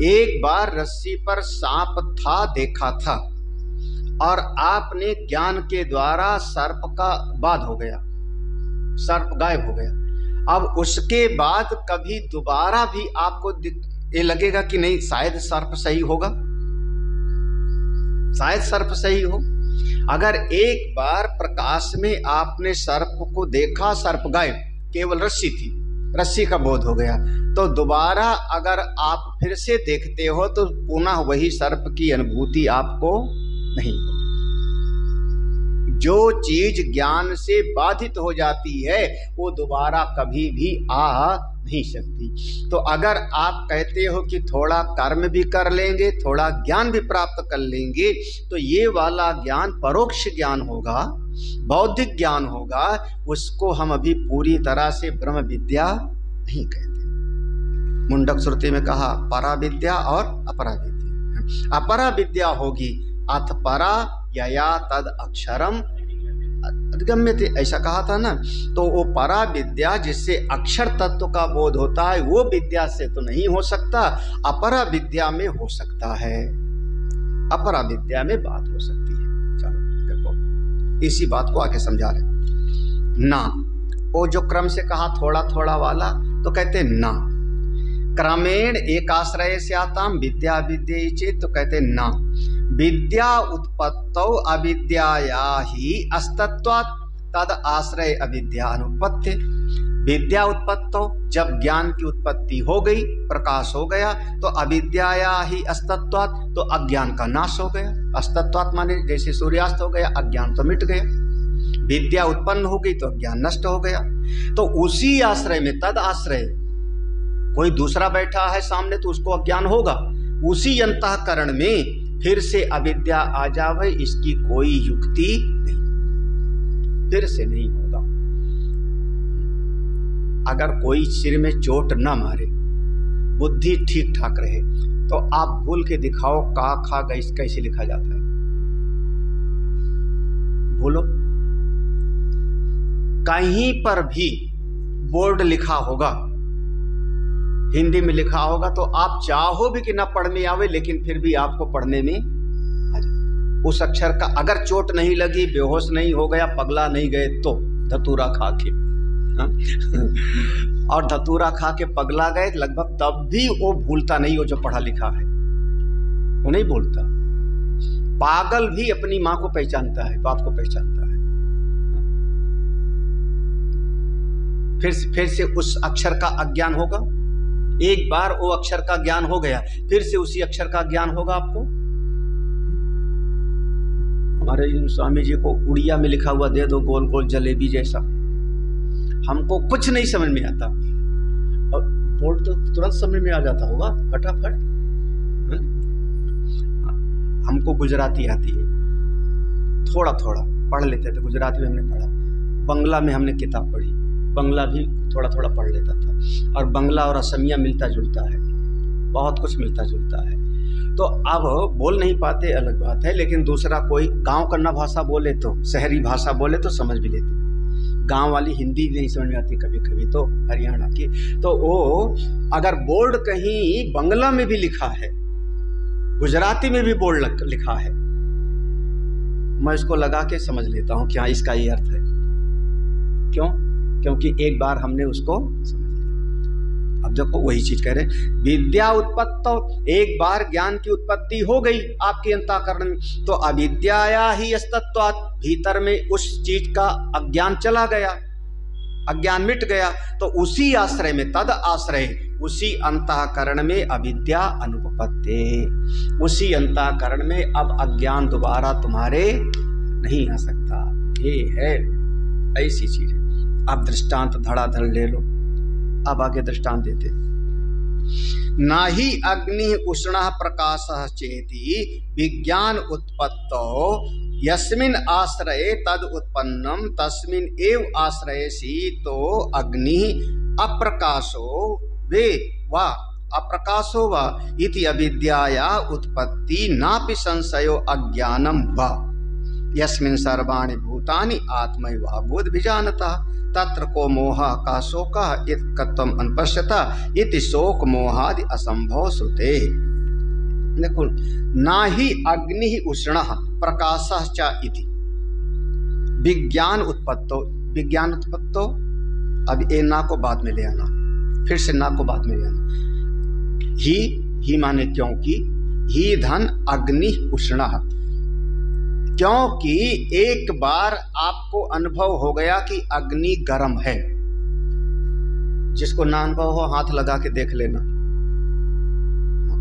A: एक बार रस्सी पर सांप था, देखा था, और आपने ज्ञान के द्वारा सर्प का बाध हो गया, सर्प गायब हो गया। अब उसके बाद कभी दोबारा भी आपको ये लगेगा कि नहीं शायद सर्प सही होगा, शायद सर्प सही हो। अगर एक बार प्रकाश में आपने सर्प को देखा, सर्प गायब, केवल रस्सी थी, रस्सी का बोध हो गया, तो दोबारा अगर आप फिर से देखते हो तो पुनः वही सर्प की अनुभूति आपको नहीं होगी। जो चीज ज्ञान से बाधित हो जाती है वो दोबारा कभी भी आ नहीं सकती। तो अगर आप कहते हो कि थोड़ा कर्म भी कर लेंगे, थोड़ा ज्ञान भी प्राप्त कर लेंगे, तो ये वाला ज्ञान परोक्ष ज्ञान होगा, बौद्धिक ज्ञान होगा, उसको हम अभी पूरी तरह से ब्रह्म विद्या नहीं कहते। मुंडक श्रुति में कहा परा विद्या और अपरा विद्या। अपरा विद्या होगी अथ परा यया तद अक्षरम अधिगम्यते, ऐसा कहा था ना। तो वो परा विद्या जिससे अक्षर तत्व का बोध होता है, वो विद्या से तो नहीं हो सकता, अपरा विद्या में हो सकता है, अपरा विद्या में बात हो सकती है। चलो देखो, इसी बात को आगे समझा रहे ना। वो जो क्रम से कहा थोड़ा थोड़ा वाला, तो कहते ना क्रमेण एक आश्रय से आता विद्या विद्या चेत, तो कहते ना विद्या उत्पत्तौ अविद्याया ही अस्तत्वात् तद आश्रय अविद्या अनुपत्ति। विद्या उत्पत्तो, जब ज्ञान की उत्पत्ति हो गई, प्रकाश हो गया, तो अविद्याया ही अस्तित्वात्, तो अज्ञान का नाश हो गया। अस्तित्वात् माने जैसे सूर्यास्त हो गया, अज्ञान तो मिट गया। विद्या उत्पन्न हो गई तो अज्ञान नष्ट हो गया। तो उसी आश्रय में, तद आश्रय, कोई दूसरा बैठा है सामने तो उसको अज्ञान होगा, उसी अंतःकरण में फिर से अविद्या आ जावे, इसकी कोई युक्ति नहीं, फिर से नहीं होगा। अगर कोई सिर में चोट ना मारे, बुद्धि ठीक ठाक रहे, तो आप भूल के दिखाओ का खा गैस कैसे लिखा जाता है। बोलो, कहीं पर भी बोर्ड लिखा होगा, हिंदी में लिखा होगा, तो आप चाहो भी कि ना पढ़ में आवे, लेकिन फिर भी आपको पढ़ने में आ जाए। उस अक्षर का अगर चोट नहीं लगी, बेहोश नहीं हो गया, पगला नहीं गए, तो धतूरा खा के और धतूरा खा के पगला गए लगभग, तब भी वो भूलता नहीं, वो जो पढ़ा लिखा है वो नहीं भूलता। पागल भी अपनी माँ को पहचानता है, बाप को पहचानता है। फिर से उस अक्षर का अज्ञान होगा। एक बार वो अक्षर का ज्ञान हो गया, फिर से उसी अक्षर का ज्ञान होगा आपको। हमारे स्वामी जी को उड़िया में लिखा हुआ दे दो, गोल गोल जलेबी जैसा, हमको कुछ नहीं समझ में आता, और बोर्ड तो तुरंत समझ में आ जाता होगा फटाफट। हमको गुजराती आती है, थोड़ा थोड़ा पढ़ लेते थे, गुजराती में हमने पढ़ा, बंगला में हमने किताब पढ़ी, बंगला भी थोड़ा थोड़ा पढ़ लेता था, और बंगला और असमिया मिलता जुलता है, बहुत कुछ मिलता जुलता है। तो अब बोल नहीं पाते अलग बात है, लेकिन दूसरा कोई गांव करना भाषा बोले तो, शहरी भाषा बोले तो समझ भी लेते। गांव वाली हिंदी नहीं समझ में आती कभी कभी, तो हरियाणा की, तो वो अगर बोर्ड कहीं बंगला में भी लिखा है, गुजराती में भी बोर्ड लिखा है, मैं इसको लगा के समझ लेता हूँ क्या इसका ये अर्थ है। क्यों? क्योंकि एक बार हमने उसको समझ लिया। अब देखो वही चीज कह रहे, विद्या उत्पत्तो, एक बार ज्ञान की उत्पत्ति हो गई आपके अंतःकरण में, तो अविद्याया ही अस्तित्वात्, भीतर में उस चीज का अज्ञान चला गया, अज्ञान मिट गया, तो उसी आश्रय में, तद आश्रय, उसी अंतःकरण में अविद्या अनुपपत्ते, उसी अंतःकरण में अब अज्ञान दोबारा तुम्हारे नहीं आ सकता। ये है, ऐसी चीज है। अब दृष्टांत धड़ाधड़ ले लो। अब आगे दृष्टांत देते, नाहि अग्नि उष्णः प्रकाशः चेति विज्ञान उत्पत्तो यस्मिन् आश्रये तद उत्पन्नम तस्मिन् एव आश्रये शीतो अग्नि अप्रकाशो वे वा अप्रकाशो वा इति अविद्याया उत्पत्ति नापि संशयो अज्ञानम वा यस्मिन् सर्वाणि भूतानि आत्मैवाभूत विजानतः तत्र को मोहा का शोका इत्कत्वम अनुपश्यता इति शोक मोहादि असंभव श्रुते। देखो, ना ही अग्नि उष्णः प्रकाशः च इति विज्ञान उत्पत्तो, विज्ञान उत्पत्तो, अब ए ना को बाद में ले आना, फिर से ना को बाद में ले आना। ही माने क्योंकि, ही धन अग्नि उष्णः, क्योंकि एक बार आपको अनुभव हो गया कि अग्नि गर्म है। जिसको ना अनुभव हो हाथ लगा के देख लेना,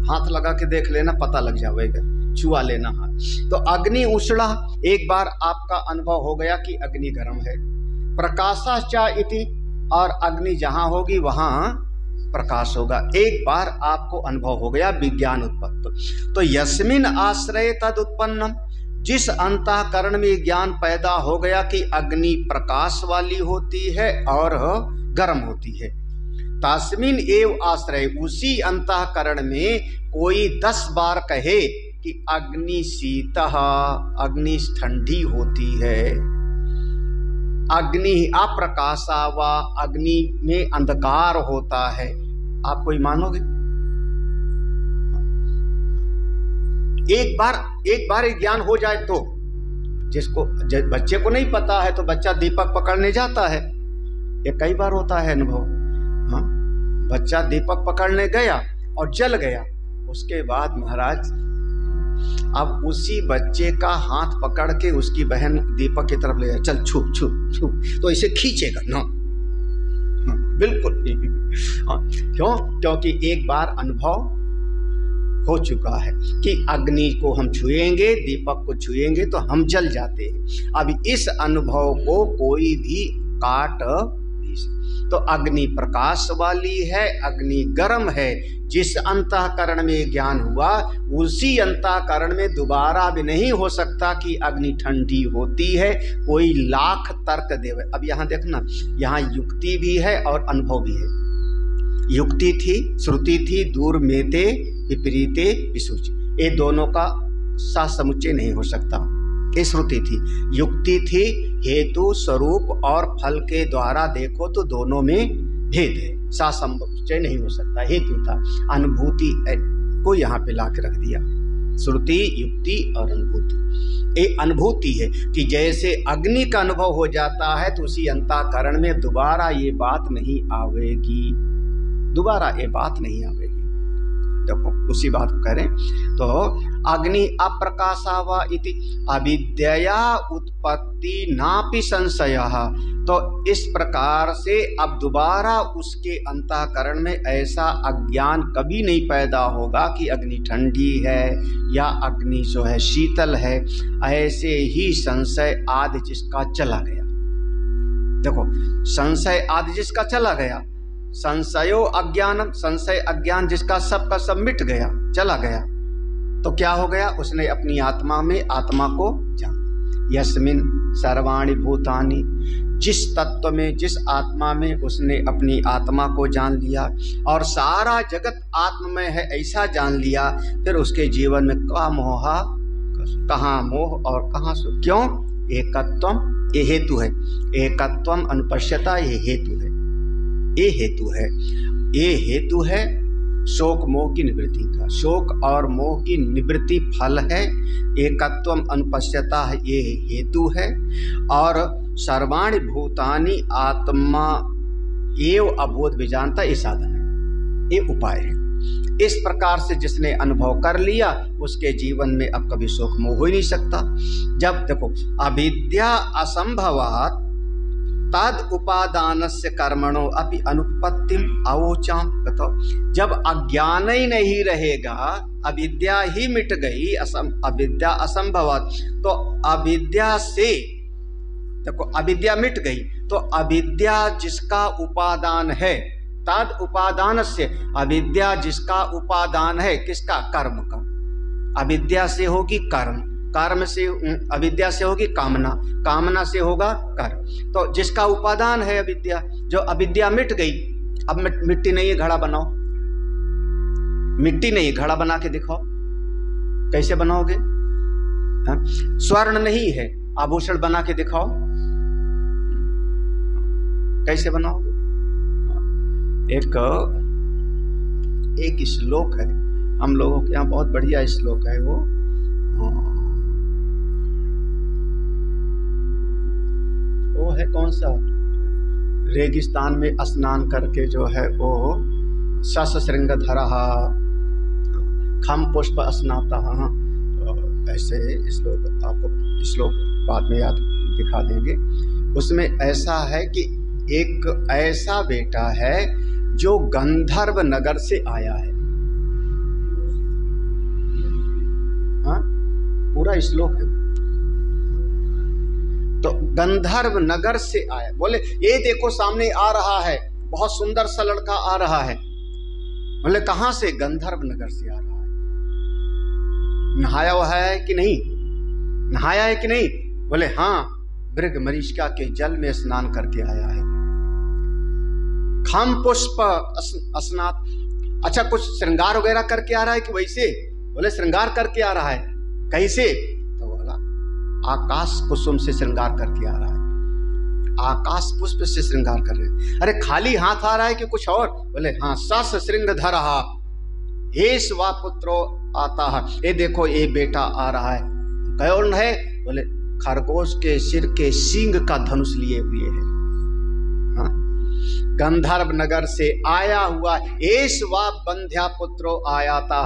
A: हाथ लगा के देख लेना, पता लग जाएगा, छुआ लेना हाथ। तो अग्नि उष्णा, एक बार आपका अनुभव हो गया कि अग्नि गर्म है। प्रकाशा इति, और अग्नि जहां होगी वहां प्रकाश होगा। एक बार आपको अनुभव हो गया विज्ञान उत्पत्ति। तो यस्मिन आश्रय तद उत्पन्नम, जिस अंतःकरण में ज्ञान पैदा हो गया कि अग्नि प्रकाश वाली होती है और गर्म होती है, तस्मिन एव आश्रय, उसी अंतःकरण में कोई 10 बार कहे कि अग्नि शीतः, अग्नि ठंडी होती है, अग्नि अप्रकाशा वा, अग्नि में अंधकार होता है, आप कोई मानोगे? एक बार ज्ञान हो जाए तो, जिसको बच्चे को नहीं पता है तो बच्चा दीपक पकड़ने जाता है, ये कई बार होता है अनुभव। हाँ, बच्चा दीपक पकड़ने गया और जल गया, उसके बाद महाराज अब उसी बच्चे का हाथ पकड़ के उसकी बहन दीपक की तरफ ले जाए, चल छू छू छू, तो इसे खींचेगा ना। हाँ, बिल्कुल। क्यों? क्योंकि एक बार अनुभव हो चुका है कि अग्नि को हम छुएंगे, दीपक को छुएंगे तो हम जल जाते हैं। अब इस अनुभव को कोई भी काट नहीं सकता। तो अग्नि प्रकाश वाली है, अग्नि गर्म है। जिस अंतःकरण में ज्ञान हुआ उसी अंतःकरण में दोबारा भी नहीं हो सकता कि अग्नि ठंडी होती है। कोई लाख तर्क देवे। अब यहाँ देखना, यहाँ युक्ति भी है और अनुभव भी है। युक्ति थी, श्रुति थी, दूर मेते विपरीते विसूच, ये दोनों का सा समुच्चय नहीं हो सकता। ये श्रुति थी। युक्ति थी, हेतु स्वरूप और फल के द्वारा देखो तो दोनों में भेद है, सा समुच्चय नहीं हो सकता। हेतु था, अनुभूति को यहाँ पे ला के रख दिया। श्रुति, युक्ति और अनुभूति। ये अनुभूति है कि जैसे अग्नि का अनुभव हो जाता है तो उसी अंतःकरण में दोबारा ये बात नहीं आवेगी, दोबारा ये बात नहीं आवेगी। देखो उसी बात को करें तो अग्नि अप्रकाशावा इति अविद्या उत्पत्ति नापि संशयः। तो इस प्रकार से अब दोबारा उसके अंतःकरण में ऐसा अज्ञान कभी नहीं पैदा होगा कि अग्नि ठंडी है या अग्नि जो है शीतल है। ऐसे ही संशय आदि जिसका चला गया, देखो संशय आदि जिसका चला गया, संशयो अज्ञानम, संशय अज्ञान जिसका सबका सब मिट गया, चला गया, तो क्या हो गया? उसने अपनी आत्मा में आत्मा को जान। यस्मिन सर्वाणि भूतानि, जिस तत्व में, जिस आत्मा में उसने अपनी आत्मा को जान लिया और सारा जगत आत्ममय है ऐसा जान लिया, फिर उसके जीवन में का मोहा, कहाँ मोह और कहाँ सुख। क्यों? एकत्वम, ये हेतु है। एकत्वम अनुपश्यता, ये हेतु है। ये हेतु है, ये हेतु है शोक मोह की निवृत्ति का। शोक और मोह की निवृत्ति फल है। एकत्वम अनुपश्यता है, ये हेतु है। और सर्वाणि भूतानि आत्मा एव अबोध विजानता, ये साधन है, ये उपाय है। इस प्रकार से जिसने अनुभव कर लिया उसके जीवन में अब कभी शोक मोह हो ही नहीं सकता। जब देखो अविद्या असंभवात् तद उपादानस्य कर्मणो अपि अनुपत्तिम अवोचाम। बताओ, जब अज्ञान ही नहीं रहेगा, अविद्या ही मिट गई, अविद्या असंभवात्, तो अविद्या से, देखो अविद्या मिट गई तो अविद्या जिसका उपादान है, तद उपादान से, अविद्या जिसका उपादान है, किसका? कर्म का। अविद्या से होगी कर्म, कर्म से, अविद्या से होगी कामना, कामना से होगा कर्म। तो जिसका उपादान है अविद्या, जो अविद्या मिट गई, अब मिट्टी नहीं है घड़ा बनाओ, मिट्टी नहीं घड़ा बना के दिखाओ, कैसे बनाओगे? स्वर्ण नहीं है आभूषण बना के दिखाओ, कैसे बनाओगे? एक श्लोक है हम लोगों के यहाँ, बहुत बढ़िया श्लोक है वो है कौन सा? रेगिस्तान में स्नान करके जो है वो शश श्रृंग धरः खम पुष्प स्नाता, ऐसे श्लोक आपको श्लोक बाद में याद दिखा देंगे। उसमें ऐसा है कि एक ऐसा बेटा है जो गंधर्व नगर से आया है। हाँ, पूरा श्लोक है। तो गंधर्व नगर से आया, बोले ये देखो सामने आ रहा है, बहुत सुंदर सा लड़का आ रहा है। बोले कहां से? गंधर्व नगर से आ रहा है। नहाया हुआ है कि नहीं? नहाया है कि नहीं? बोले हाँ, मृग मरीचिका के जल में स्नान करके आया है। खम पुष्प स्नात, अच्छा कुछ श्रृंगार वगैरह करके आ रहा है कि वैसे? बोले श्रृंगार करके आ रहा है। कैसे? तो बोला आकाश कुसुम से श्रृंगार करके आ रहा है, आकाश पुष्प से श्रृंगार कर रहे हैं। अरे खाली हाथ आ रहा है कि कुछ और? बोले हाँ, सस श्रृंग धरहा एष वा पुत्रो आता है, ये देखो ये बेटा आ रहा है। कौन है? बोले खरगोश के सिर के सींग का धनुष लिए हुए है। हाँ, गंधर्व नगर से आया हुआ, एष वा बंध्या पुत्रो आयाता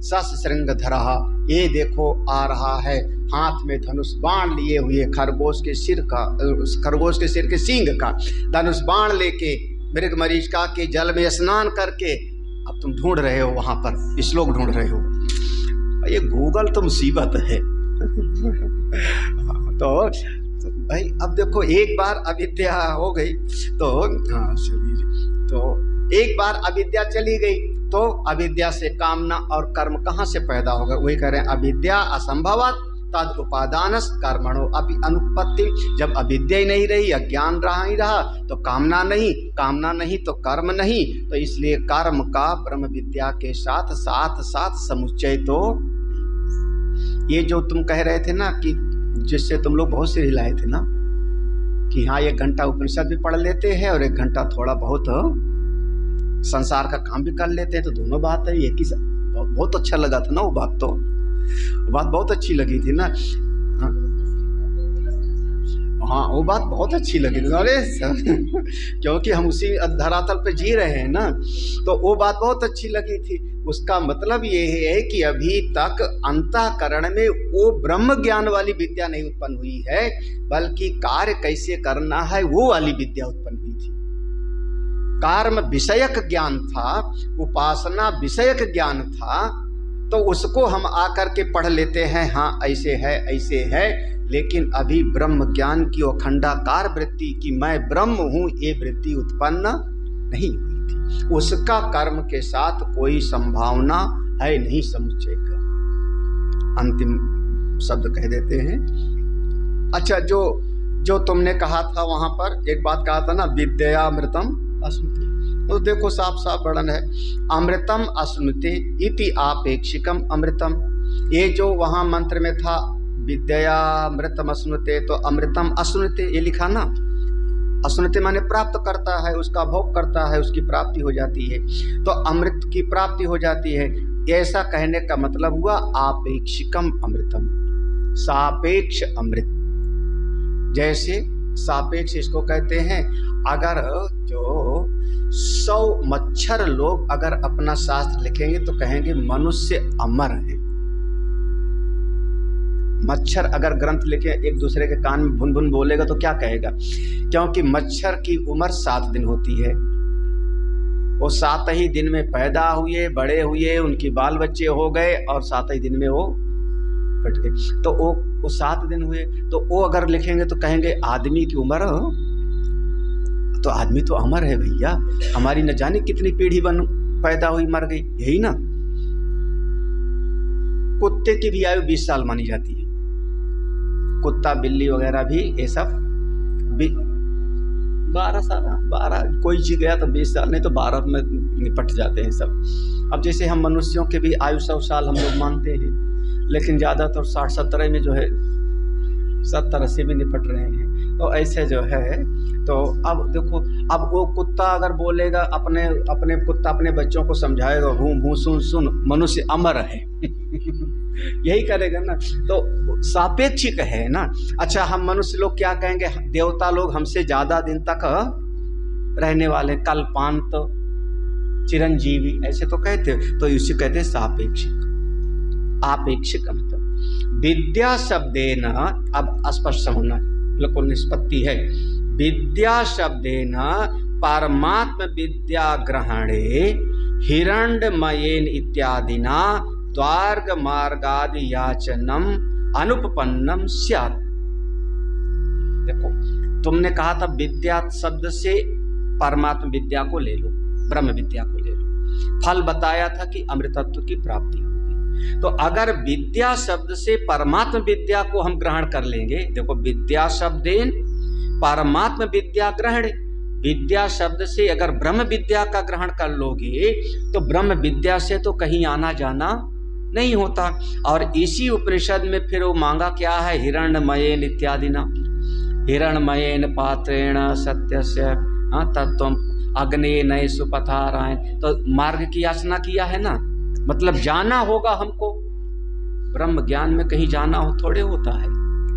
A: सस श्रृंग धरहा, ये देखो आ रहा है हाथ में धनुष बाण लिए हुए, खरगोश के सिर के सींग का धनुष बाण लेके मृग मरीचिका के जल में स्नान करके अब तुम ढूंढ रहे हो, वहां पर श्लोक ढूंढ रहे हो। ये गूगल तो मुसीबत है। तो भाई अब देखो, एक बार अविद्या हो गई तो एक बार अविद्या चली गई तो अविद्या से कामना और कर्म कहाँ से पैदा होगा? वही कह रहे हैं, अविद्या असंभवत तद उपादानस कर्मणो अपि अनुपत्ति। जब अविद्या ही नहीं रही, अज्ञान रहा ही रहा, तो कामना नहीं तो कर्म नहीं। तो इसलिए कर्म का ब्रह्म विद्या के साथ साथ समुच्चय। तो ये जो तुम कह रहे थे ना कि जिससे तुम लोग बहुत से हिलाए थे ना कि हाँ 1 घंटा उपनिषद भी पढ़ लेते हैं और 1 घंटा थोड़ा बहुत संसार का काम भी कर लेते हैं, तो दोनों बात है एक ही। बहुत अच्छा लगा था ना वो बात, तो बात बहुत अच्छी लगी थी ना। हाँ वो बात बहुत अच्छी लगी थी। अरे क्योंकि हम उसी धरातल पे जी रहे हैं ना, तो वो बात बहुत अच्छी लगी थी। उसका मतलब ये है कि अभी तक अंतःकरण में वो ब्रह्म ज्ञान वाली विद्या नहीं उत्पन्न हुई है, बल्कि कार्य कैसे करना है वो वाली विद्या उत्पन्न हुई थी। कर्म विषयक ज्ञान था, उपासना विषयक ज्ञान था, तो उसको हम आकर के पढ़ लेते हैं, हाँ ऐसे है। लेकिन अभी ब्रह्म ज्ञान की अखंडाकार वृत्ति की मैं ब्रह्म हूँ, ये वृत्ति उत्पन्न नहीं हुई थी। उसका कर्म के साथ कोई संभावना है नहीं समुच्चय का। अंतिम शब्द कह देते हैं। अच्छा, जो तुमने कहा था वहां पर एक बात कहा था ना, विद्यामृतम अस्मृति, तो देखो साफ साफ वर्णन है, अमृतम अस्मृति इति आपेक्षिकम अमृतम। ये जो वहां मंत्र में था विद्यामृतम अस्मृते, तो अमृतम अस्मृते ये लिखा ना। अस्मृते माने प्राप्त करता है, उसका भोग करता है, उसकी प्राप्ति हो जाती है, तो अमृत की प्राप्ति हो जाती है। ऐसा कहने का मतलब हुआ आपेक्षिकम अमृतम, सापेक्ष अमृत। जैसे सापेक्ष इसको कहते हैं, अगर जो 100 मच्छर लोग अगर अपना शास्त्र लिखेंगे तो कहेंगे मनुष्य अमर है। मच्छर अगर ग्रंथ लिखे एक दूसरे के कान में भुन भुन बोलेगा तो क्या कहेगा? क्योंकि मच्छर की उम्र 7 दिन होती है। वो 7 ही दिन में पैदा हुए, बड़े हुए, उनकी बाल बच्चे हो गए और 7 ही दिन में वो कट गए। तो वो 7 दिन हुए, तो वो अगर लिखेंगे तो कहेंगे आदमी की उम्र, तो आदमी तो अमर है भैया, हमारी न जाने कितनी पीढ़ी पैदा हुई मर गई, यही ना। कुत्ते की भी आयु 20 साल मानी जाती है। कुत्ता बिल्ली वगैरह भी ये सब 12 साल, 12 कोई जी गया तो 20 साल, नहीं तो 12 में निपट जाते हैं सब। अब जैसे हम मनुष्यों के भी आयु 100 साल हम लोग मानते हैं, लेकिन ज़्यादातर 60-70 में जो है 70-80 में निपट रहे हैं। तो ऐसे जो है, तो अब देखो, अब वो कुत्ता अगर बोलेगा, अपने कुत्ता अपने बच्चों को समझाएगा, भूं भूं सुन सुन, मनुष्य अमर है। यही करेगा ना, तो सापेक्षिक है ना। अच्छा, हम मनुष्य लोग क्या कहेंगे? देवता लोग हमसे ज्यादा दिन तक रहने वाले, कल्पांत, चिरंजीवी, ऐसे तो कहते, तो इसे कहते हैं सापेक्षिक। आपेक्षिक मतलब विद्या शब्देन, अब स्पष्ट समझना, बिल्कुल निष्पत्ति है। विद्या शब्देन परमात्म विद्या ग्रहणे हिरण्यमयेन इत्यादिना द्वार्ग मार्गादि याचनम अनुपपन्नम स्यात्। देखो, तुमने कहा था विद्या शब्द से परमात्म विद्या को ले लो, ब्रह्म विद्या को ले लो। फल बताया था कि अमृतत्व की प्राप्ति होगी। तो अगर विद्या शब्द से परमात्म विद्या को हम ग्रहण कर लेंगे, देखो विद्या शब्देन परमात्म विद्या ग्रहण, विद्या शब्द से अगर ब्रह्म विद्या का ग्रहण कर लोगे तो ब्रह्म विद्या से तो कहीं आना जाना नहीं होता। और इसी उपनिषद में फिर वो मांगा क्या है? हिरण्यमयेन इत्यादि ना, हिरण्यमयेन पात्रेण सत्यस्य तत्त्वम अग्ने नये सुपथारायण। तो मार्ग की याचना किया है ना, मतलब जाना होगा हमको। ब्रह्म ज्ञान में कहीं जाना हो थोड़े होता है,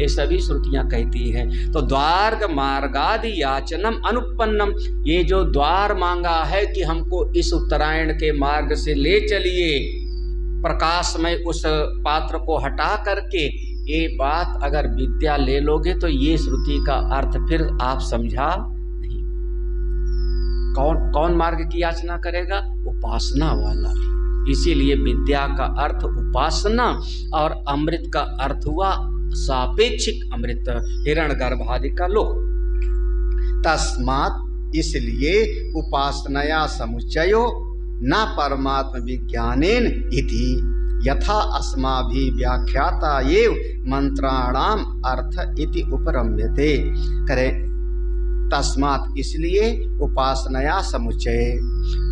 A: ये सभी श्रुतियां कहती हैं। तो द्वार्ग मार्गादि याचनम अनुपन्नम, ये जो द्वार मांगा है कि हमको इस उत्तरायण के मार्ग से ले चलिए, प्रकाशमय उस पात्र को हटा करके, ये बात अगर विद्या ले लोगे तो ये श्रुति का अर्थ फिर आप समझा नहीं। कौन मार्ग की याचना करेगा? उपासना वाला। इसीलिए विद्या का अर्थ उपासना और अमृत का अर्थ हुआ सापेक्षिक अमृत, हिरण्यगर्भ आदि का लोक। तस्मात् इसलिए उपासनया समुच्चयो न परमात्म विज्ञानेन इति यथा अस्माभिः व्याख्याता एव मंत्राणाम अर्थ इति उपरम्यते। करे तस्मात् इसलिए उपासनया समुच्चय,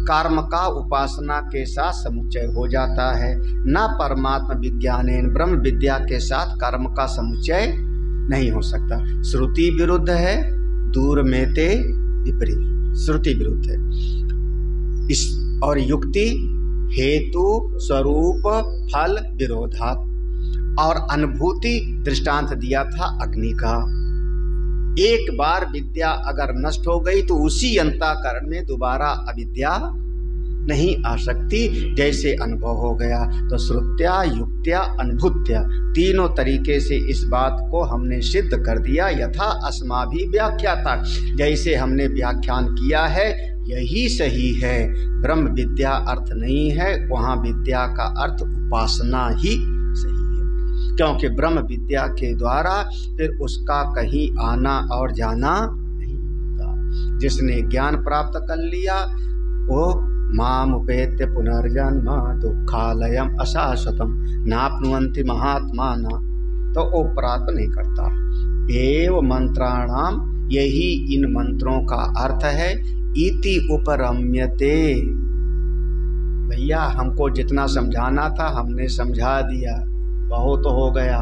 A: कर्म का उपासना के साथ समुच्चय हो जाता है। न परमात्म विज्ञानेन, ब्रह्म विद्या के साथ कर्म का समुच्चय नहीं हो सकता। श्रुति विरुद्ध है, दूर में ते विपरीत, श्रुति विरुद्ध है। इस और युक्ति हेतु स्वरूप फल विरोधात्, और अनुभूति दृष्टांत दिया था अग्नि का। एक बार विद्या अगर नष्ट हो गई तो उसी अंतःकरण में दोबारा अविद्या नहीं आ सकती, जैसे अनुभव हो गया। तो श्रुत्या युक्त्या अनुभूत्या तीनों तरीके से इस बात को हमने सिद्ध कर दिया। यथा अस्माभिः व्याख्याता, जैसे हमने व्याख्यान किया है यही सही है। ब्रह्म विद्या अर्थ नहीं है, वहाँ विद्या का अर्थ उपासना ही सही है, क्योंकि ब्रह्म विद्या के द्वारा फिर उसका कहीं आना और जाना नहीं होता। जिसने ज्ञान प्राप्त कर लिया वो माम उपेत्य पुनर्जन्म दुःखालयम अशाश्वतम नाप्नुवन्ति महात्माना, तो वो प्राप्त नहीं करता। एव मंत्राणाम, यही इन मंत्रों का अर्थ है। इति उपरम्यते, भैया हमको जितना समझाना था हमने समझा दिया, बहुत हो गया,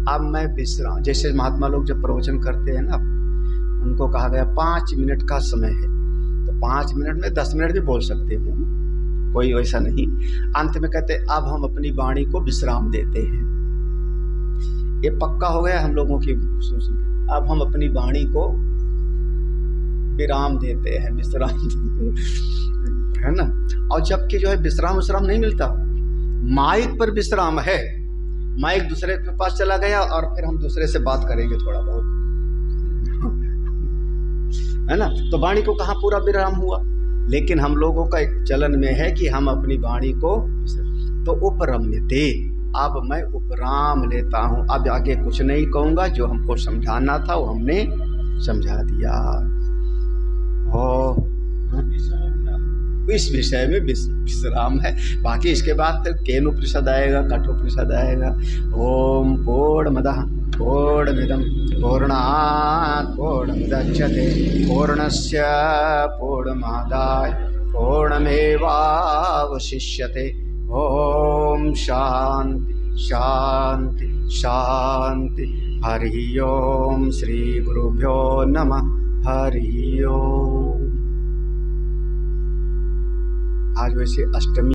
A: अब मैं विश्राम। जैसे महात्मा लोग जब प्रवचन करते हैं ना, उनको कहा गया 5 मिनट का समय है, तो 5 मिनट में 10 मिनट भी बोल सकते हो, कोई वैसा नहीं। अंत में कहते अब हम अपनी वाणी को विश्राम देते हैं। ये पक्का हो गया हम लोगों की, अब हम अपनी वाणी को विराम देते हैं, विश्राम देते हैं, है ना। और जबकि जो है विश्राम नहीं मिलता, माइक पर विश्राम है। माइक दूसरे के पास चला गया और फिर हम दूसरे से बात करेंगे थोड़ा बहुत, है ना। तो वाणी को कहाँ पूरा विराम हुआ। लेकिन हम लोगों का एक चलन में है कि हम अपनी वाणी को, तो उपरम्यते, अब मैं उपराम लेता हूँ, अब आगे कुछ नहीं कहूँगा, जो हमको समझाना था वो हमने समझा दिया। इस विषय में विश्राम है। बाकी इसके बाद फिर केनोपनिषद आएगा, कठोपनिषद आएगा। ओम पूर्णमदः पूर्णमिदं पूर्णात् पूर्णमुदच्यते पूर्णस्य पूर्णमादाय पूर्णमेवावशिष्यते। ओम शांति शांति शांति। हरि ओम श्री गुरुभ्यो नमः। हरि ओम। आज वैसे अष्टमी